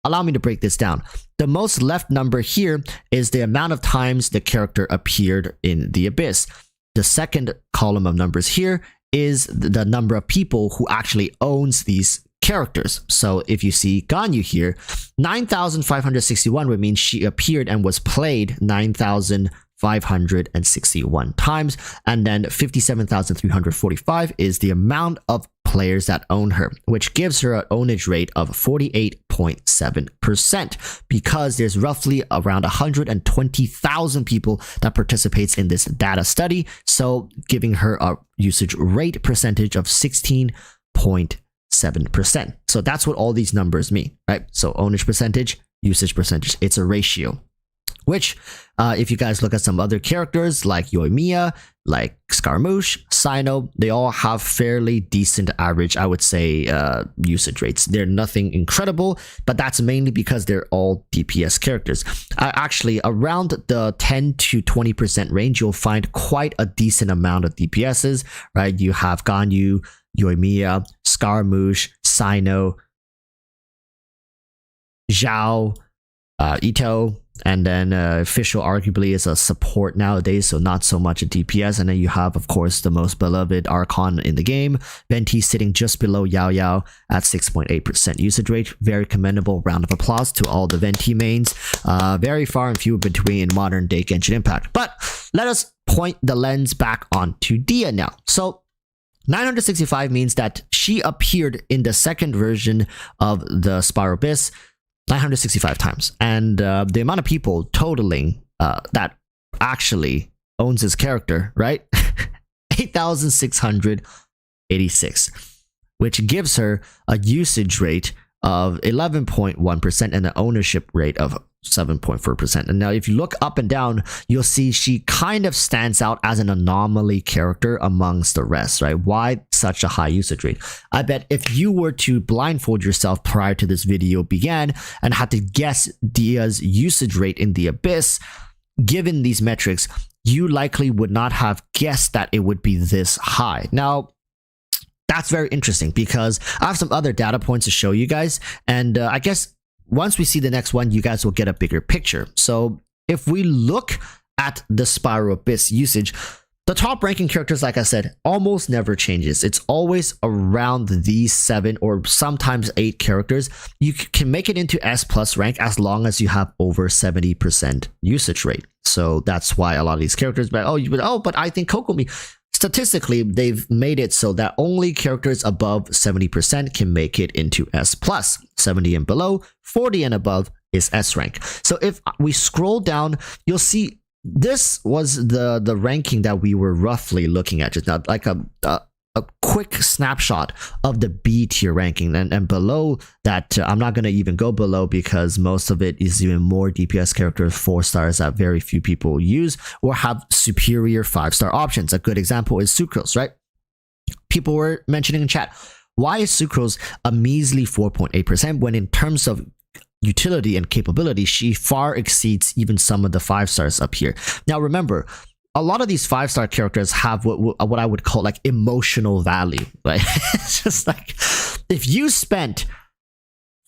allow me to break this down. The most left number here is the amount of times the character appeared in the Abyss. The second column of numbers here is the number of people who actually owns these characters. So if you see Ganyu here, 9,561 would mean she appeared and was played 9,561 times, and then 57,345 is the amount of players that own her, which gives her an ownage rate of 48.7%, because there's roughly around 120,000 people that participates in this data study, so giving her a usage rate percentage of 16.7%. So that's what all these numbers mean, right? So ownage percentage, usage percentage, it's a ratio. which if you guys look at some other characters like Yoimiya, like Scaramouche, Cyno, they all have fairly decent average, I would say, usage rates. They're nothing incredible, but that's mainly because they're all DPS characters. Actually, around the 10 to 20% range, you'll find quite a decent amount of DPSs, right? You have Ganyu, Yoimiya, Scaramouche, Cyno, Zhao, Ito, and then Fischl arguably is a support nowadays, so not so much a DPS. And then you have, of course, the most beloved Archon in the game, Venti, sitting just below Yao Yao at 6.8% usage rate. Very commendable. Round of applause to all the Venti mains. Very far and few between in modern day Genshin Impact. But let us point the lens back onto Dehya now. So 965 means that she appeared in the second version of the Spiral Abyss 965 times, and the amount of people totaling that actually owns this character, right? 8,686, which gives her a usage rate of 11.1% and an ownership rate of 7.4%. And now if you look up and down, you'll see she kind of stands out as an anomaly character amongst the rest, right? Why such a high usage rate? I bet if you were to blindfold yourself prior to this video began and had to guess Dehya's usage rate in the Abyss, given these metrics, you likely would not have guessed that it would be this high. Now, that's very interesting because I have some other data points to show you guys, and I guess once we see the next one, you guys will get a bigger picture. So if we look at the Spiral Abyss usage, the top ranking characters, like I said, almost never changes. It's always around these 7 or sometimes 8 characters. You can make it into S plus rank as long as you have over 70% usage rate. So that's why a lot of these characters, but I think Kokomi. Statistically, they've made it so that only characters above 70% can make it into S+. 70 and below, 40 and above is S rank. So if we scroll down, you'll see this was the ranking that we were roughly looking at, just not like a quick snapshot of the B tier ranking, and below that I'm not going to even go below because most of it is even more DPS characters, 4 stars that very few people use or have superior 5-star options. A good example is Sucrose, right? People were mentioning in chat, why is Sucrose a measly 4.8% when in terms of utility and capability she far exceeds even some of the 5 stars up here? Now remember, a lot of these 5-star characters have what I would call like emotional value, right? It's just like if you spent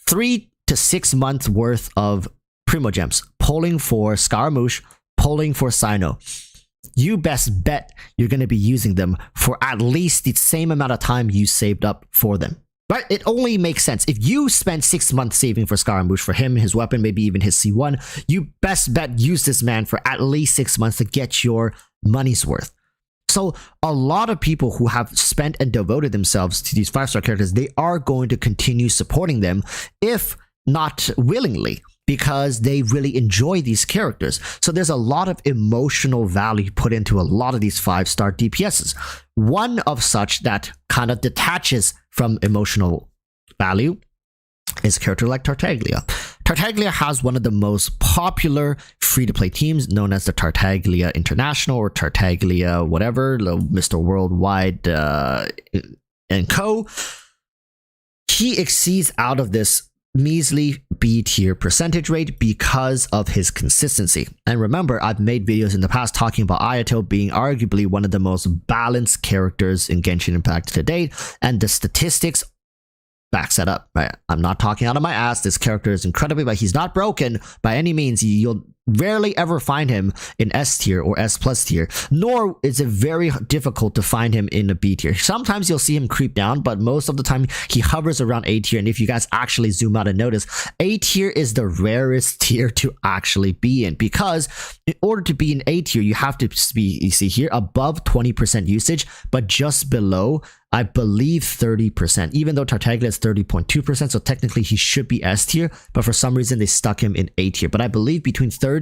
3 to 6 months worth of Primogems pulling for Scaramouche, pulling for Cyno, you best bet you're going to be using them for at least the same amount of time you saved up for them. Right? It only makes sense. If you spend 6 months saving for Scaramouche, for him, his weapon, maybe even his C1, you best bet use this man for at least 6 months to get your money's worth. So a lot of people who have spent and devoted themselves to these 5-star characters, they are going to continue supporting them, if not willingly, because they really enjoy these characters. So there's a lot of emotional value put into a lot of these 5-star DPSs. One of such that kind of detaches from emotional value is a character like Tartaglia. Tartaglia has one of the most popular free-to-play teams known as the Tartaglia International or Tartaglia whatever, Mr. Worldwide and co. He exceeds out of this measly B tier percentage rate because of his consistency. And remember, I've made videos in the past talking about Ayato being arguably one of the most balanced characters in Genshin Impact to date, and the statistics backs that up, right? I'm not talking out of my ass. This character is incredibly, but he's not broken by any means. You'll rarely ever find him in S tier or S plus tier, nor is it very difficult to find him in a B tier. Sometimes you'll see him creep down, but most of the time he hovers around A tier. And if you guys actually zoom out and notice, A tier is the rarest tier to actually be in, because in order to be in A tier, you have to be, you see here, above 20% usage, but just below, I believe, 30%, even though Tartaglia is 30.2%, so technically he should be S tier, but for some reason they stuck him in A tier. But I believe between 30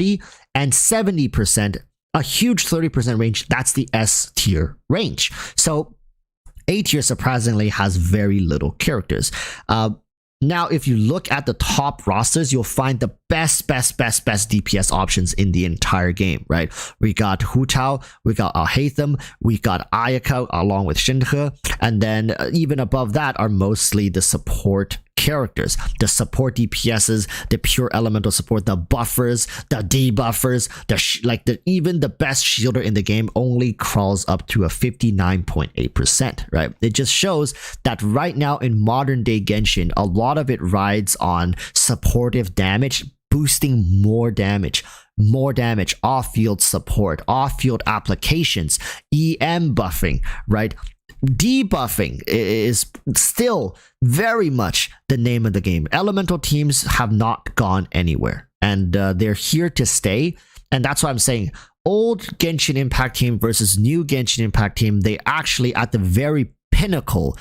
and 70%, a huge 30% range, that's the S tier range. So A tier surprisingly has very little characters. Now, if you look at the top rosters, you'll find the best DPS options in the entire game, right? We got Hu Tao, we got Alhaitham, we got Ayaka along with Shinhe, and then even above that are mostly the support characters, the support DPSs, the pure elemental support, the buffers, the debuffers, even the best shielder in the game only crawls up to a 59.8%, right? It just shows that right now in modern day Genshin, a lot of it rides on supportive damage, boosting more damage, off-field support, off-field applications, EM buffing, right? Debuffing is still very much the name of the game. Elemental teams have not gone anywhere, and they're here to stay. And that's why I'm saying old Genshin Impact team versus new Genshin Impact team, they actually at the very pinnacle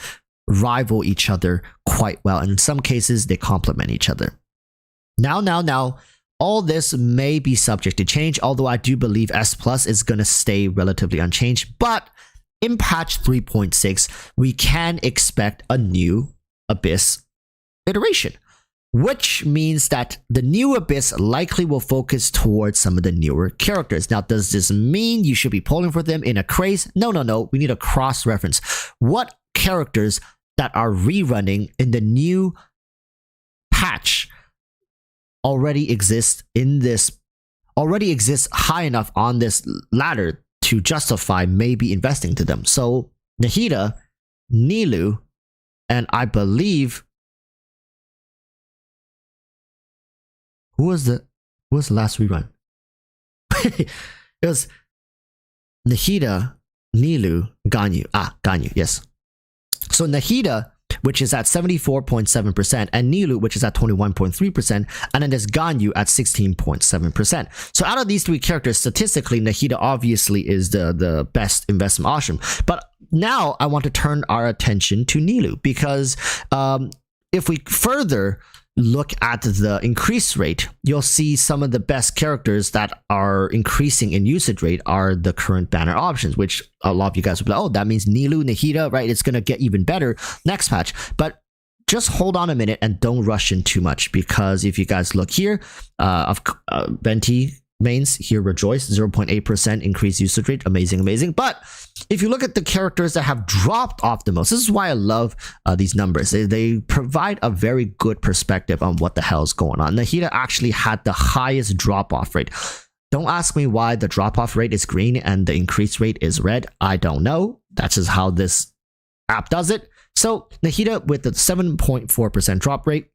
rival each other quite well. And in some cases, they complement each other. Now, all this may be subject to change, although I do believe S Plus is going to stay relatively unchanged. But in patch 3.6, we can expect a new Abyss iteration, which means that the new Abyss likely will focus towards some of the newer characters. Now, does this mean you should be pulling for them in a craze? No. We need a cross-reference. What characters that are rerunning in the new patch already exist high enough on this ladder to justify maybe investing to them? So Nahida, Nilou, and I believe who was the last rerun? It was Nahida, Nilou, Ganyu. Ganyu, yes. So Nahida, which is at 74.7%, and Nilou, which is at 21.3%, and then there's Ganyu at 16.7%. So out of these three characters, statistically, Nahida obviously is the best investment option. But now I want to turn our attention to Nilou, because if we further look at the increase rate, you'll see some of the best characters that are increasing in usage rate are the current banner options, which a lot of you guys will be like, oh, that means Nilou, Nahida, right? It's going to get even better next patch. But just hold on a minute and don't rush in too much, because if you guys look here, Venti mains here, Rejoice, 0.8% increased usage rate. Amazing. But if you look at the characters that have dropped off the most, this is why I love these numbers. They provide a very good perspective on what the hell is going on. Nahida actually had the highest drop-off rate. Don't ask me why the drop-off rate is green and the increase rate is red. I don't know. That's just how this app does it. So Nahida with the 7.4% drop rate,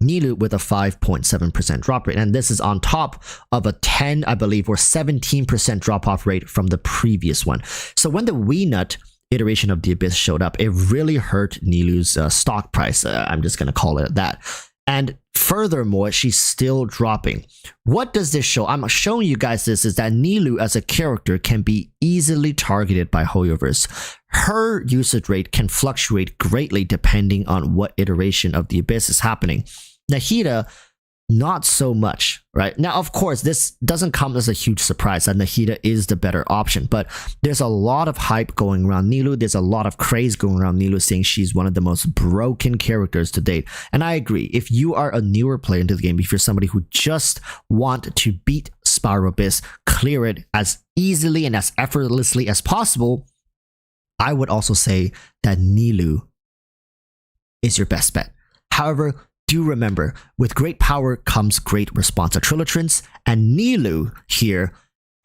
Nilou with a 5.7% drop rate, and this is on top of a 10, I believe, or 17% drop-off rate from the previous one. So when the WeNut iteration of the Abyss showed up, it really hurt Nilou's stock price. I'm just going to call it that. And furthermore, she's still dropping. What does this show? I'm showing you guys this is that Nilou as a character can be easily targeted by HoYoverse. Her usage rate can fluctuate greatly depending on what iteration of the Abyss is happening. Nahida, not so much, right? Now, of course, this doesn't come as a huge surprise that Nahida is the better option, but there's a lot of hype going around Nilou. There's a lot of craze going around Nilou, saying she's one of the most broken characters to date. And I agree. If you are a newer player into the game, if you're somebody who just want to beat Spiral Abyss, clear it as easily and as effortlessly as possible, I would also say that Nilou is your best bet. However, do remember, with great power comes great response. Trilatrans and Nilou here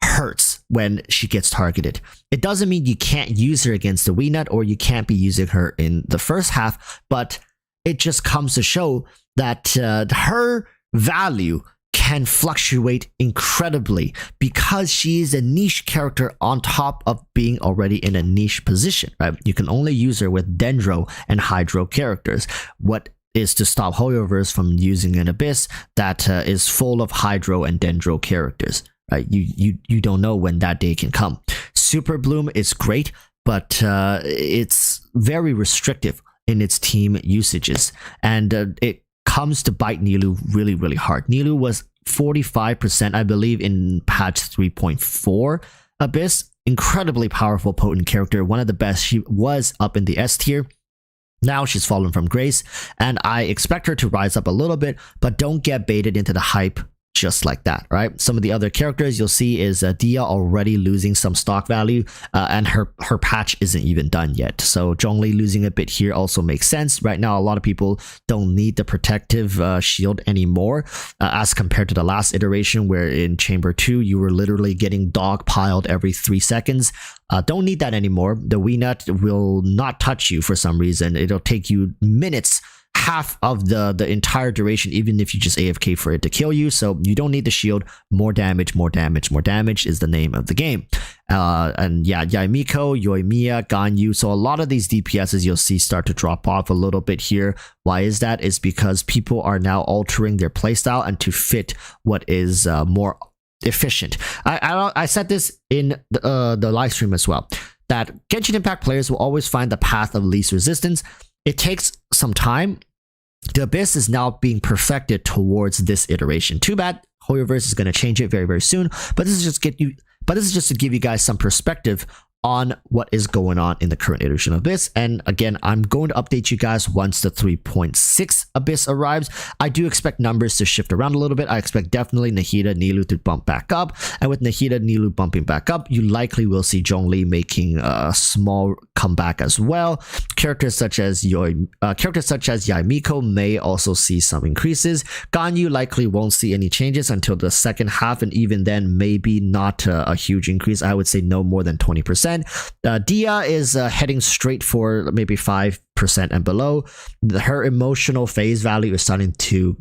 hurts when she gets targeted. It doesn't mean you can't use her against the WeNut or you can't be using her in the first half, but it just comes to show that her value can fluctuate incredibly because she is a niche character on top of being already in a niche position, right? You can only use her with Dendro and Hydro characters. What is to stop HoYoverse from using an Abyss that is full of Hydro and Dendro characters, right? You don't know when that day can come. Super Bloom is great, but it's very restrictive in its team usages, and it comes to bite Nilou really hard. Nilou was 45%, I believe, in patch 3.4 Abyss. Incredibly powerful, potent character, one of the best. She was up in the S tier. Now she's fallen from grace, and I expect her to rise up a little bit, but don't get baited into the hype just like that, right? Some of the other characters you'll see is Dehya already losing some stock value, and her patch isn't even done yet. So Zhongli losing a bit here also makes sense. Right now, a lot of people don't need the protective shield anymore, as compared to the last iteration where in Chamber 2, you were literally getting dogpiled every 3 seconds. Don't need that anymore. The Weenut will not touch you for some reason. It'll take you minutes, half of the entire duration, even if you just AFK for it to kill you. So you don't need the shield. More damage, more damage, more damage is the name of the game. And yeah, Yaimiko, Yoimiya, Ganyu. So a lot of these DPSs you'll see start to drop off a little bit here. Why is that? It's because people are now altering their playstyle and to fit what is more efficient. I said this in the live stream as well, that Genshin Impact players will always find the path of least resistance. It takes some time. The Abyss is now being perfected towards this iteration. Too bad HoYoVerse is going to change it very, very soon. But this is just to give you guys some perspective on what is going on in the current iteration of Abyss. And again, I'm going to update you guys once the 3.6 Abyss arrives. I do expect numbers to shift around a little bit. I expect definitely Nahida, Nilou to bump back up. And with Nahida, Nilou bumping back up, you likely will see Zhongli making a small comeback as well. Characters such as Yaimiko may also see some increases. Ganyu likely won't see any changes until the second half, and even then, maybe not a huge increase. I would say no more than 20%. Dehya is heading straight for maybe 5% and below. Her emotional phase value is starting to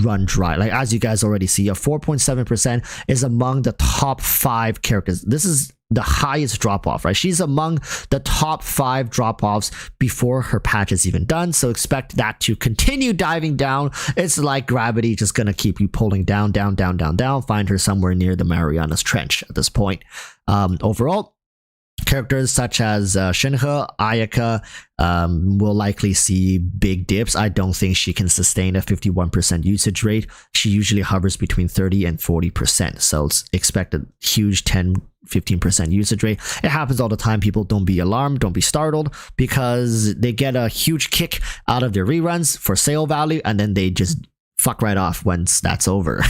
run dry. Like, as you guys already see, a 4.7% is among the top 5 characters. This is the highest drop off, right? She's among the top 5 drop offs before her patch is even done. So expect that to continue diving down. It's like gravity just gonna keep you pulling down, down, down, down, down. Find her somewhere near the Marianas Trench at this point. Overall, characters such as Shenhe, Ayaka will likely see big dips. I don't think she can sustain a 51% usage rate. She usually hovers between 30 and 40%. So expect a huge 10-15% usage rate. It happens all the time. People, don't be alarmed, don't be startled, because they get a huge kick out of their reruns for sale value, and then they just fuck right off once that's over.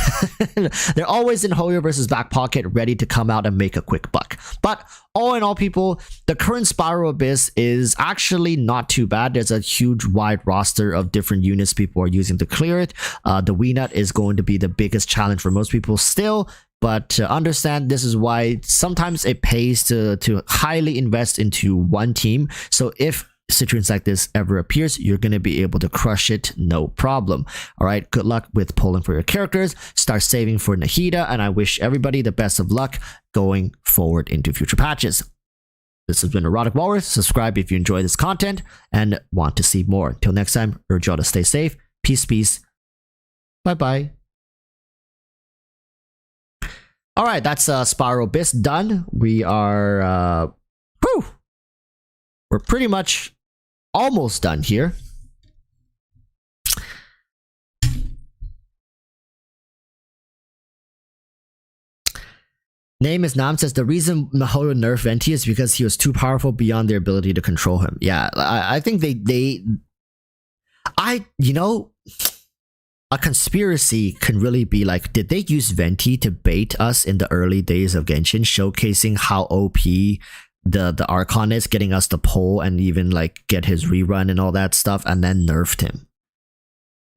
They're always in HoYoVerse's back pocket, ready to come out and make a quick buck. But all in all, people, the current Spiral Abyss is actually not too bad. There's a huge wide roster of different units people are using to clear it. The Weenut is going to be the biggest challenge for most people still, but understand this is why sometimes it pays to highly invest into one team. So if situations like this ever appears, you're going to be able to crush it, no problem. All right, good luck with pulling for your characters. Start saving for Nahida, and I wish everybody the best of luck going forward into future patches. This has been EroticWalruss. Subscribe if you enjoy this content and want to see more. Until next time, urge y'all to stay safe. Peace, peace. Bye-bye. All right, that's Spiral Abyss done. We are we're pretty much almost done here. Name is Nam says the reason Mihoyo nerfed Venti is because he was too powerful beyond their ability to control him. Yeah, I think you know, a conspiracy can really be like, did they use Venti to bait us in the early days of Genshin, showcasing how OP the Archon is, getting us to pull and even like get his rerun and all that stuff, and then nerfed him,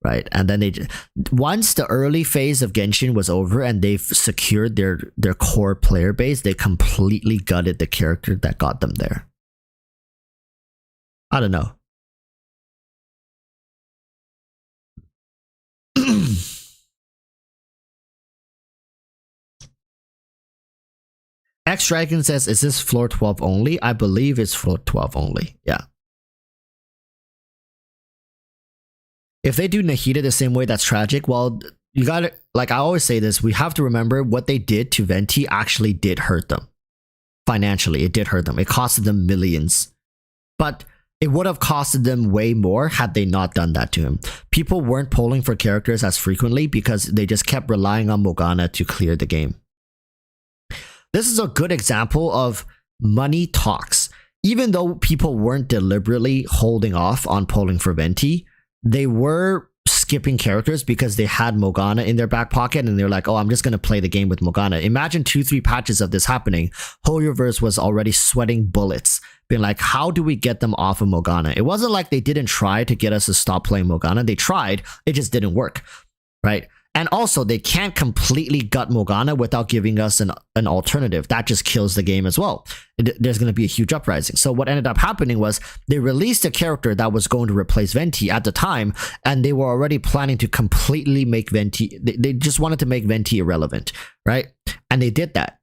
right? And then once the early phase of Genshin was over and they've secured their core player base, they completely gutted the character that got them there. I don't know. X Dragon says, is this floor 12 only? I believe it's floor 12 only. Yeah. If they do Nahida the same way, that's tragic. Well, you gotta, like I always say this, we have to remember what they did to Venti actually did hurt them. Financially, it did hurt them. It costed them millions. But it would have costed them way more had they not done that to him. People weren't polling for characters as frequently because they just kept relying on Morgana to clear the game. This is a good example of money talks. even though people weren't deliberately holding off on polling for Venti, they were skipping characters because they had Morgana in their back pocket and they're like, oh, I'm just going to play the game with Morgana. Imagine 2-3 patches of this happening. Hoyoverse was already sweating bullets, being like, how do we get them off of Morgana? It wasn't like they didn't try to get us to stop playing Morgana. They tried, it just didn't work, right? And also, they can't completely gut Morgana without giving us an alternative. That just kills the game as well. There's going to be a huge uprising. So what ended up happening was they released a character that was going to replace Venti at the time, and they were already planning to completely make Venti... They just wanted to make Venti irrelevant, right? And they did that.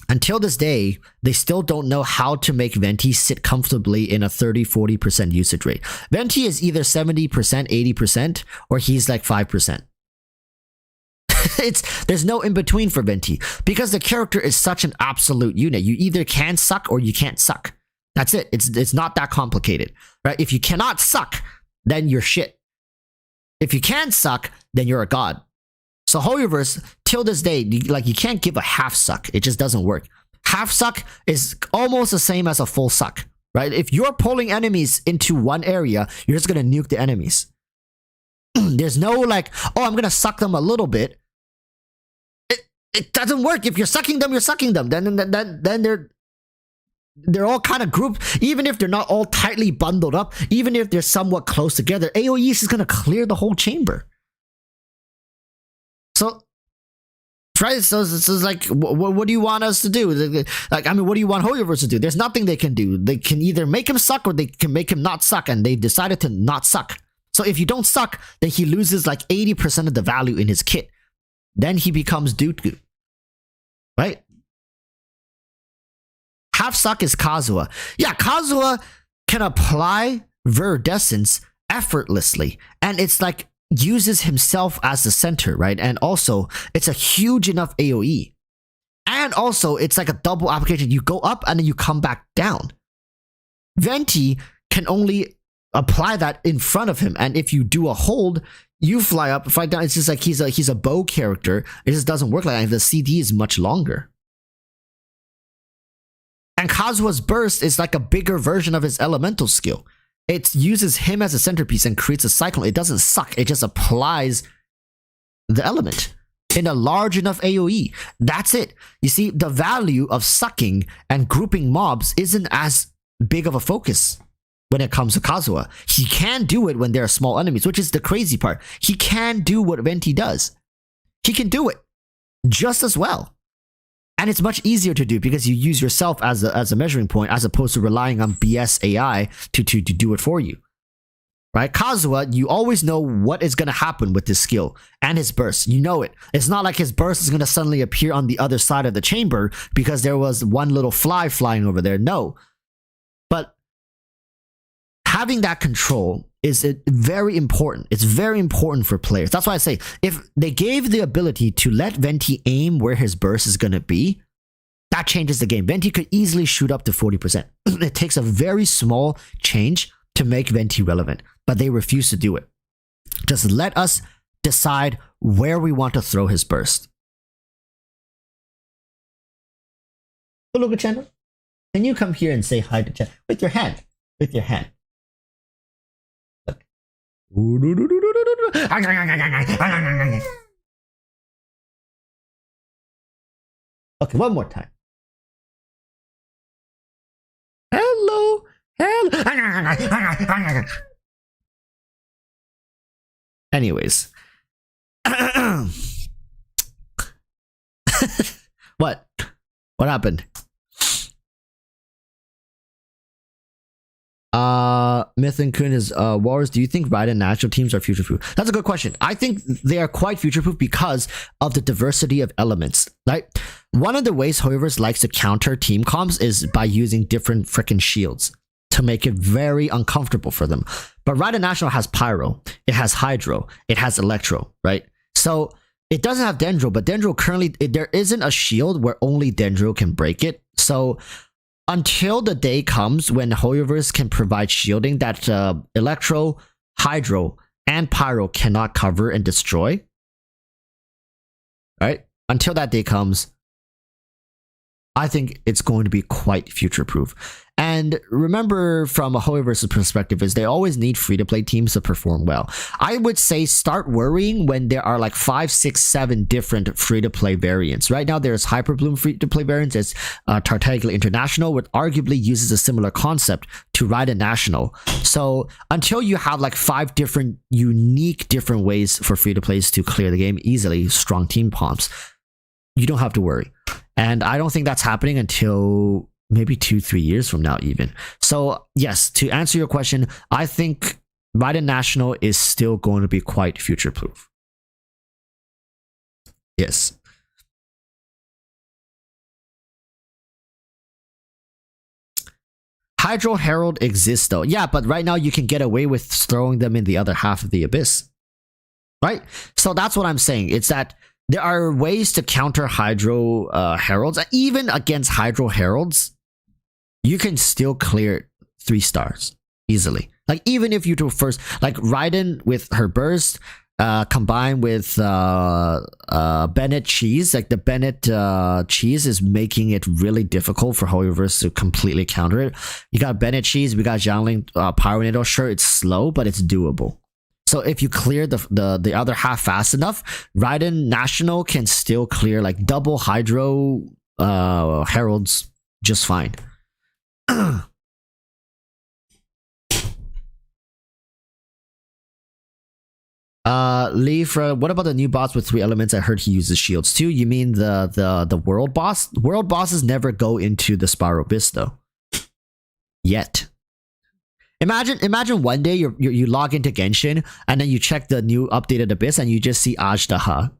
Until this day, they still don't know how to make Venti sit comfortably in a 30-40% usage rate. Venti is either 70%, 80%, or he's like 5%. There's no in between for Venti because the character is such an absolute unit. You either can suck or you can't suck. That's it. It's not that complicated, right? If you cannot suck, then you're shit. If you can suck, then you're a god. So Hoyoverse, till this day, you can't give a half suck. It just doesn't work. Half suck is almost the same as a full suck, right? If you're pulling enemies into one area, you're just gonna nuke the enemies. There's no like, oh, I'm gonna suck them a little bit. It doesn't work. If you're sucking them, you're sucking them. Then they're all kind of grouped. Even if they're not all tightly bundled up, even if they're somewhat close together, AoE is going to clear the whole chamber. So, right? So it's like, what do you want us to do? Like, I mean, what do you want Hoyoverse to do? There's nothing they can do. They can either make him suck or they can make him not suck, and they decided to not suck. So if you don't suck, then he loses like 80% of the value in his kit. Then he becomes Dooku, right? Half suck is Kazuha. Yeah, Kazuha can apply Viridescence effortlessly, and it's like uses himself as the center, right? And also, it's a huge enough AoE. And also, it's like a double application. You go up and then you come back down. Venti can only apply that in front of him, and if you do a hold, you fly up, fly down. It's just like he's a bow character. It just doesn't work like that. The CD is much longer. And Kazuha's burst is like a bigger version of his elemental skill. It uses him as a centerpiece and creates a cyclone. It doesn't suck. It just applies the element in a large enough AoE. That's it. You see, the value of sucking and grouping mobs isn't as big of a focus when it comes to Kazuha. He can do it when there are small enemies, which is the crazy part. He can do what Venti does. He can do it just as well. And it's much easier to do because you use yourself as a measuring point as opposed to relying on BS AI to do it for you. Right? Kazuha, you always know what is going to happen with this skill and his burst. You know it. It's not like his burst is going to suddenly appear on the other side of the chamber because there was one little fly flying over there. No. But having that control is very important. It's very important for players. That's why I say, if they gave the ability to let Venti aim where his burst is going to be, that changes the game. Venti could easily shoot up to 40%. It takes a very small change to make Venti relevant, but they refuse to do it. Just let us decide where we want to throw his burst. Hello, good channel. Can you come here and say hi to chat with your hand? With your hand. Look. Okay, one more time. Hello. Hello. Anyways. What? What happened? Myth and Kun is Walrus, do you think Raiden national teams are future proof? That's a good question. I think they are quite future proof because of the diversity of elements. Right? One of the ways Hoyoverse likes to counter team comps is by using different freaking shields to make it very uncomfortable for them. But Raiden National has Pyro, it has Hydro, it has Electro, right? So it doesn't have Dendro, but Dendro currently, there isn't a shield where only Dendro can break it. So until the day comes when Hoyoverse can provide shielding that Electro, Hydro, and Pyro cannot cover and destroy, right? Until that day comes, I think it's going to be quite future proof. And remember, from a Hoyoverse's perspective, is they always need free-to-play teams to perform well. I would say start worrying when there are like 5, 6, 7 different free-to-play variants. Right now, there's Hyperbloom free-to-play variants. It's Tartaglia International, which arguably uses a similar concept to Raiden National. So until you have like 5 different unique different ways for free-to-plays to clear the game easily, strong team comps, you don't have to worry. And I don't think that's happening until maybe 2-3 years from now even. So yes, to answer your question, I think Raiden National is still going to be quite future proof. Yes. Hydro Herald exists though. Yeah, but right now you can get away with throwing them in the other half of the abyss. Right? So that's what I'm saying. It's that there are ways to counter Hydro Heralds. Even against Hydro Heralds, you can still clear 3 stars easily. Like even if you do first, like Raiden with her burst, combined with Bennett cheese, like the Bennett cheese is making it really difficult for Hoyoverse to completely counter it. You got Bennett cheese, we got Jiangling Pyronado. Sure, it's slow, but it's doable. So if you clear the other half fast enough, Raiden National can still clear like double Hydro Heralds just fine. Leafra, what about the new boss with 3 elements? I heard he uses shields too. You mean the world boss? World bosses never go into the Spiral Abyss though. Yet. Imagine one day you log into Genshin and then you check the new updated Abyss and you just see Ajdaha.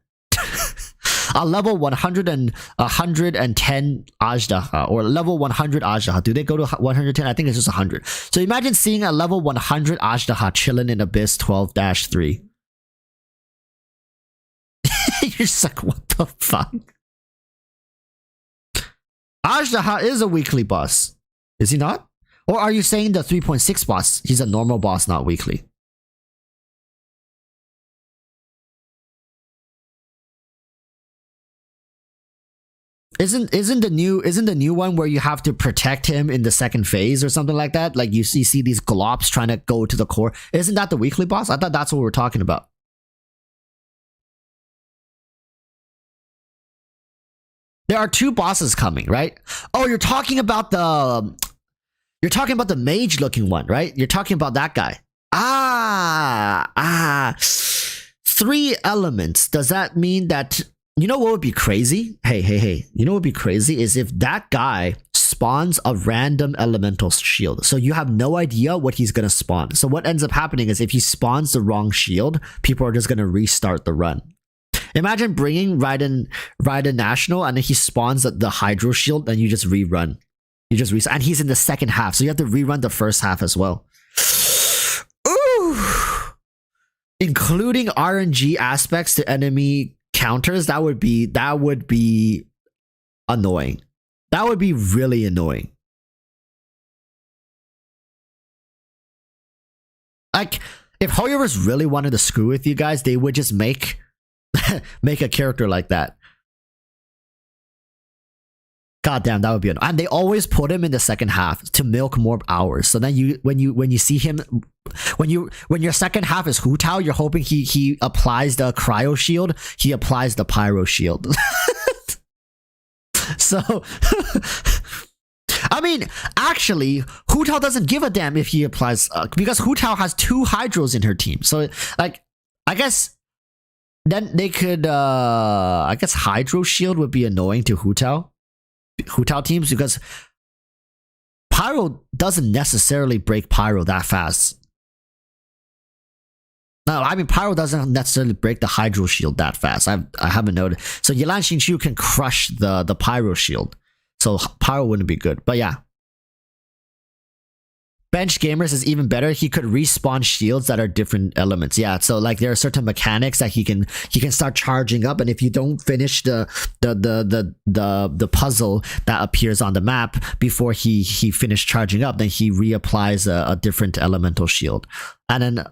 A level 110 Ajdaha or level 100 Ajdaha. Do they go to 110? I think it's just 100. So imagine seeing a level 100 Ajdaha chilling in Abyss 12-3. You're just like, what the fuck? Ajdaha is a weekly boss. Is he not? Or are you saying the 3.6 boss? He's a normal boss, not weekly. Isn't the new one where you have to protect him in the second phase or something like that? Like you see these glops trying to go to the core. Isn't that the weekly boss? I thought that's what we're talking about. There are 2 bosses coming, right? Oh, you're talking about the mage looking one, right? You're talking about that guy. 3 elements. Does that mean that, you know what would be crazy? Hey. You know what would be crazy is if that guy spawns a random elemental shield. So you have no idea what he's going to spawn. So what ends up happening is if he spawns the wrong shield, people are just going to restart the run. Imagine bringing Raiden National and then he spawns the Hydro shield and you just rerun. You just reset, and he's in the second half, so you have to rerun the first half as well. Ooh, including RNG aspects to enemy counters, that would be annoying. That would be really annoying. Like if Hoyoverse really wanted to screw with you guys, they would just make a character like that. God damn, that would be annoying. And they always put him in the second half to milk more hours. So then when you see him, when your second half is Hu Tao, you're hoping he applies the cryo shield, he applies the pyro shield. So I mean, actually, Hu Tao doesn't give a damn if he applies because Hu Tao has 2 Hydros in her team. So like, I guess then they could I guess Hydro shield would be annoying to Hu Tao teams because Pyro doesn't necessarily break Pyro that fast. No, I mean Pyro doesn't necessarily break the Hydro shield that fast. I haven't noticed. So Yelan Xingqiu can crush the Pyro shield. So Pyro wouldn't be good. But yeah. Bench Gamers is even better. He could respawn shields that are different elements. Yeah, so like there are certain mechanics that he can start charging up, and if you don't finish the puzzle that appears on the map before he finished charging up, then he reapplies a different elemental shield. And then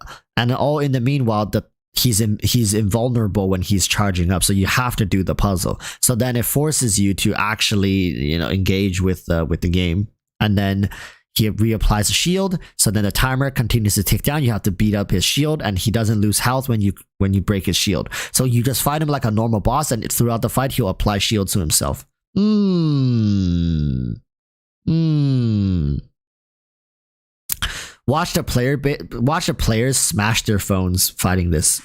all in the meanwhile, he's invulnerable when he's charging up, so you have to do the puzzle. So then it forces you to actually engage with the game, and then he reapplies a shield. So then the timer continues to tick down. You have to beat up his shield, and he doesn't lose health when you break his shield. So you just fight him like a normal boss, and throughout the fight he'll apply shields to himself. Watch the players smash their phones fighting this.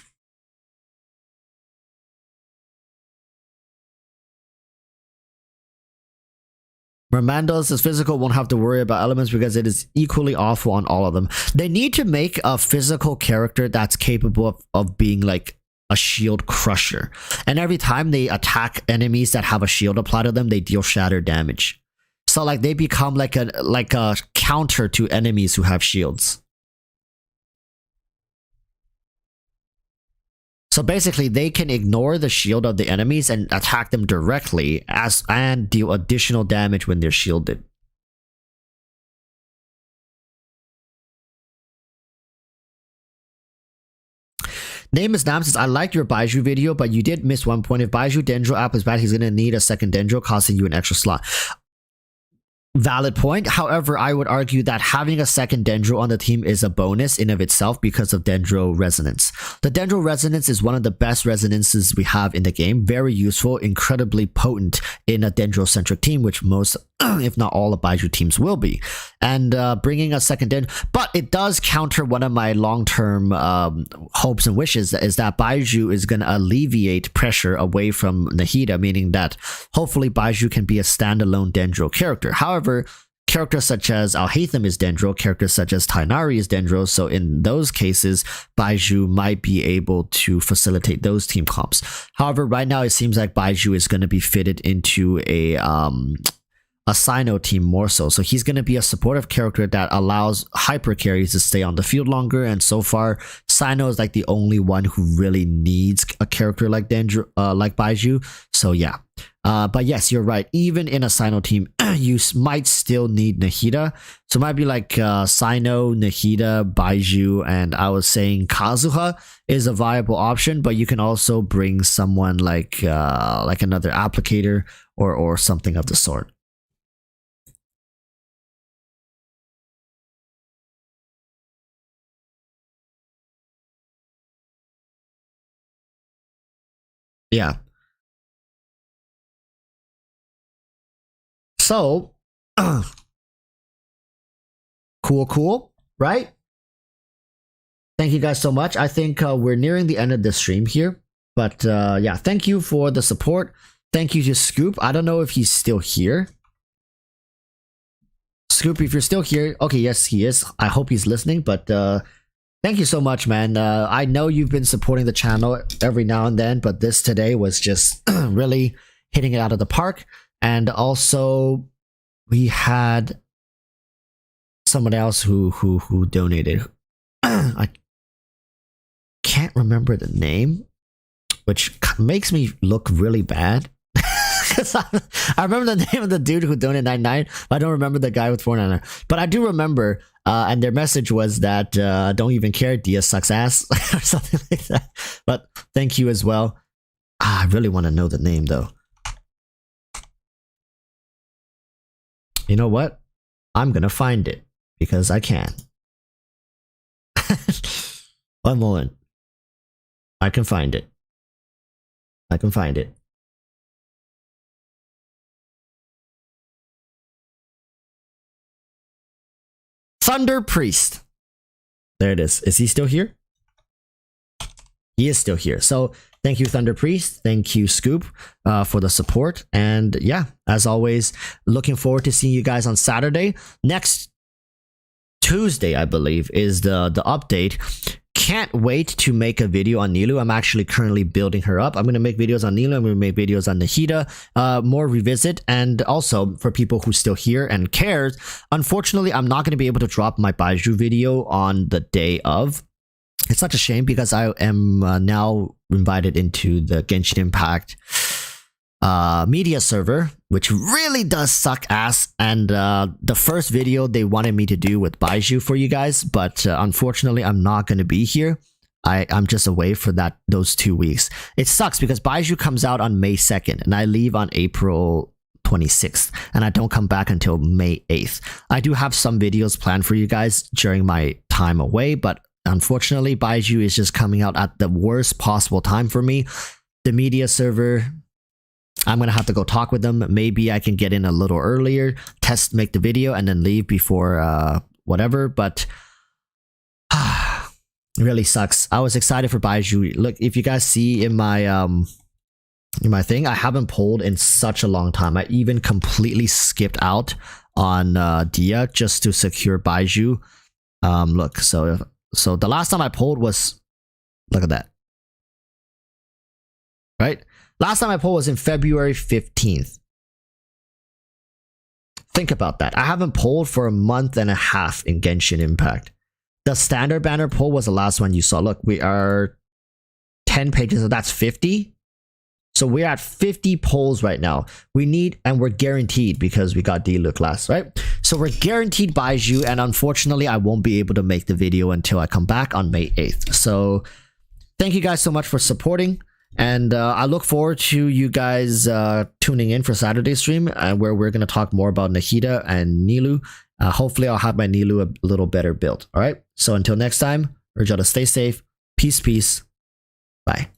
Ramandos is physical, won't have to worry about elements because it is equally awful on all of them. They need to make a physical character that's capable of being like a shield crusher. And every time they attack enemies that have a shield applied to them, they deal shatter damage. So like they become like a counter to enemies who have shields. So basically, they can ignore the shield of the enemies and attack them directly and deal additional damage when they're shielded. Name is Nam says, I liked your Baiju video, but you did miss one point. If Baiju Dendro app is bad, he's going to need a second Dendro, costing you an extra slot. Valid point. However, I would argue that having a second Dendro on the team is a bonus in of itself because of Dendro Resonance. The Dendro Resonance is one of the best resonances we have in the game. Very useful, incredibly potent in a Dendro-centric team, which most, if not all, of Baiju teams will be. And bringing a second Dendro, but it does counter one of my long-term hopes and wishes, is that Baiju is going to alleviate pressure away from Nahida, meaning that hopefully Baiju can be a standalone Dendro character. However, characters such as Alhaitham is Dendro, characters such as Tainari is Dendro, so in those cases, Baiju might be able to facilitate those team comps. However, right now it seems like Baiju is going to be fitted into a Sino team more so. So he's going to be a supportive character that allows hyper carries to stay on the field longer, and so far, Sino is like the only one who really needs a character like Dendro, like Baiju. So yeah. But yes, you're right. Even in a Sino team, you might still need Nahida. So it might be like Sino, Nahida, Baiju, and I was saying Kazuha is a viable option, but you can also bring someone like another applicator or something of the sort. Yeah. So, cool, right? Thank you guys so much. I think we're nearing the end of the stream here. But yeah, thank you for the support. Thank you to Scoop. I don't know if he's still here. Scoop, if you're still here, okay, yes, he is. I hope he's listening, but thank you so much, man. I know you've been supporting the channel every now and then, but this today was just really hitting it out of the park. And also, we had someone else who donated. I can't remember the name, which makes me look really bad. Because I remember the name of the dude who donated 99, but I don't remember the guy with 499. But I do remember, and their message was that don't even care, Dehya sucks ass, or something like that. But thank you as well. I really want to know the name though. You know what? I'm gonna find it because I can. One moment. I can find it. I can find it. Thunder Priest. There it is. Is he still here? He is still here. So thank you, Thunder Priest. Thank you, Scoop, for the support. And yeah, as always, looking forward to seeing you guys on Saturday. Next Tuesday, I believe, is the update. Can't wait to make a video on Nilou. I'm actually currently building her up. I'm going to make videos on Nilou. I'm going to make videos on Nahida, more revisit. And also for people who still here and cares, unfortunately, I'm not going to be able to drop my Baiju video on the day of. It's such a shame because I am now invited into the Genshin Impact media server, which really does suck ass. And the first video they wanted me to do with Baiju for you guys, but unfortunately I'm not going to be here. I'm just away for those 2 weeks. It sucks because Baiju comes out on May 2nd and I leave on April 26th and I don't come back until May 8th. I do have some videos planned for you guys during my time away, but unfortunately Baiju is just coming out at the worst possible time for me. The media server, I'm gonna have to go talk with them. Maybe I can get in a little earlier, make the video, and then leave before whatever, but it really sucks. I was excited for Baiju. Look, if you guys see in my thing, I haven't pulled in such a long time. I even completely skipped out on Dehya just to secure Baiju. Look, so the last time I pulled was, look at that. Right? Last time I pulled was in February 15th. Think about that. I haven't pulled for a month and a half in Genshin Impact. The standard banner pull was the last one you saw. Look, we are 10 pages, so that's 50. So we're at 50 pulls right now. We need, and we're guaranteed because we got D-Look last, right? So we're guaranteed Baiju, and unfortunately, I won't be able to make the video until I come back on May 8th. So thank you guys so much for supporting. And I look forward to you guys tuning in for Saturday stream where we're going to talk more about Nahida and Nilou. Hopefully I'll have my Nilou a little better built. All right. So until next time, urge y'all to stay safe. Peace, peace. Bye.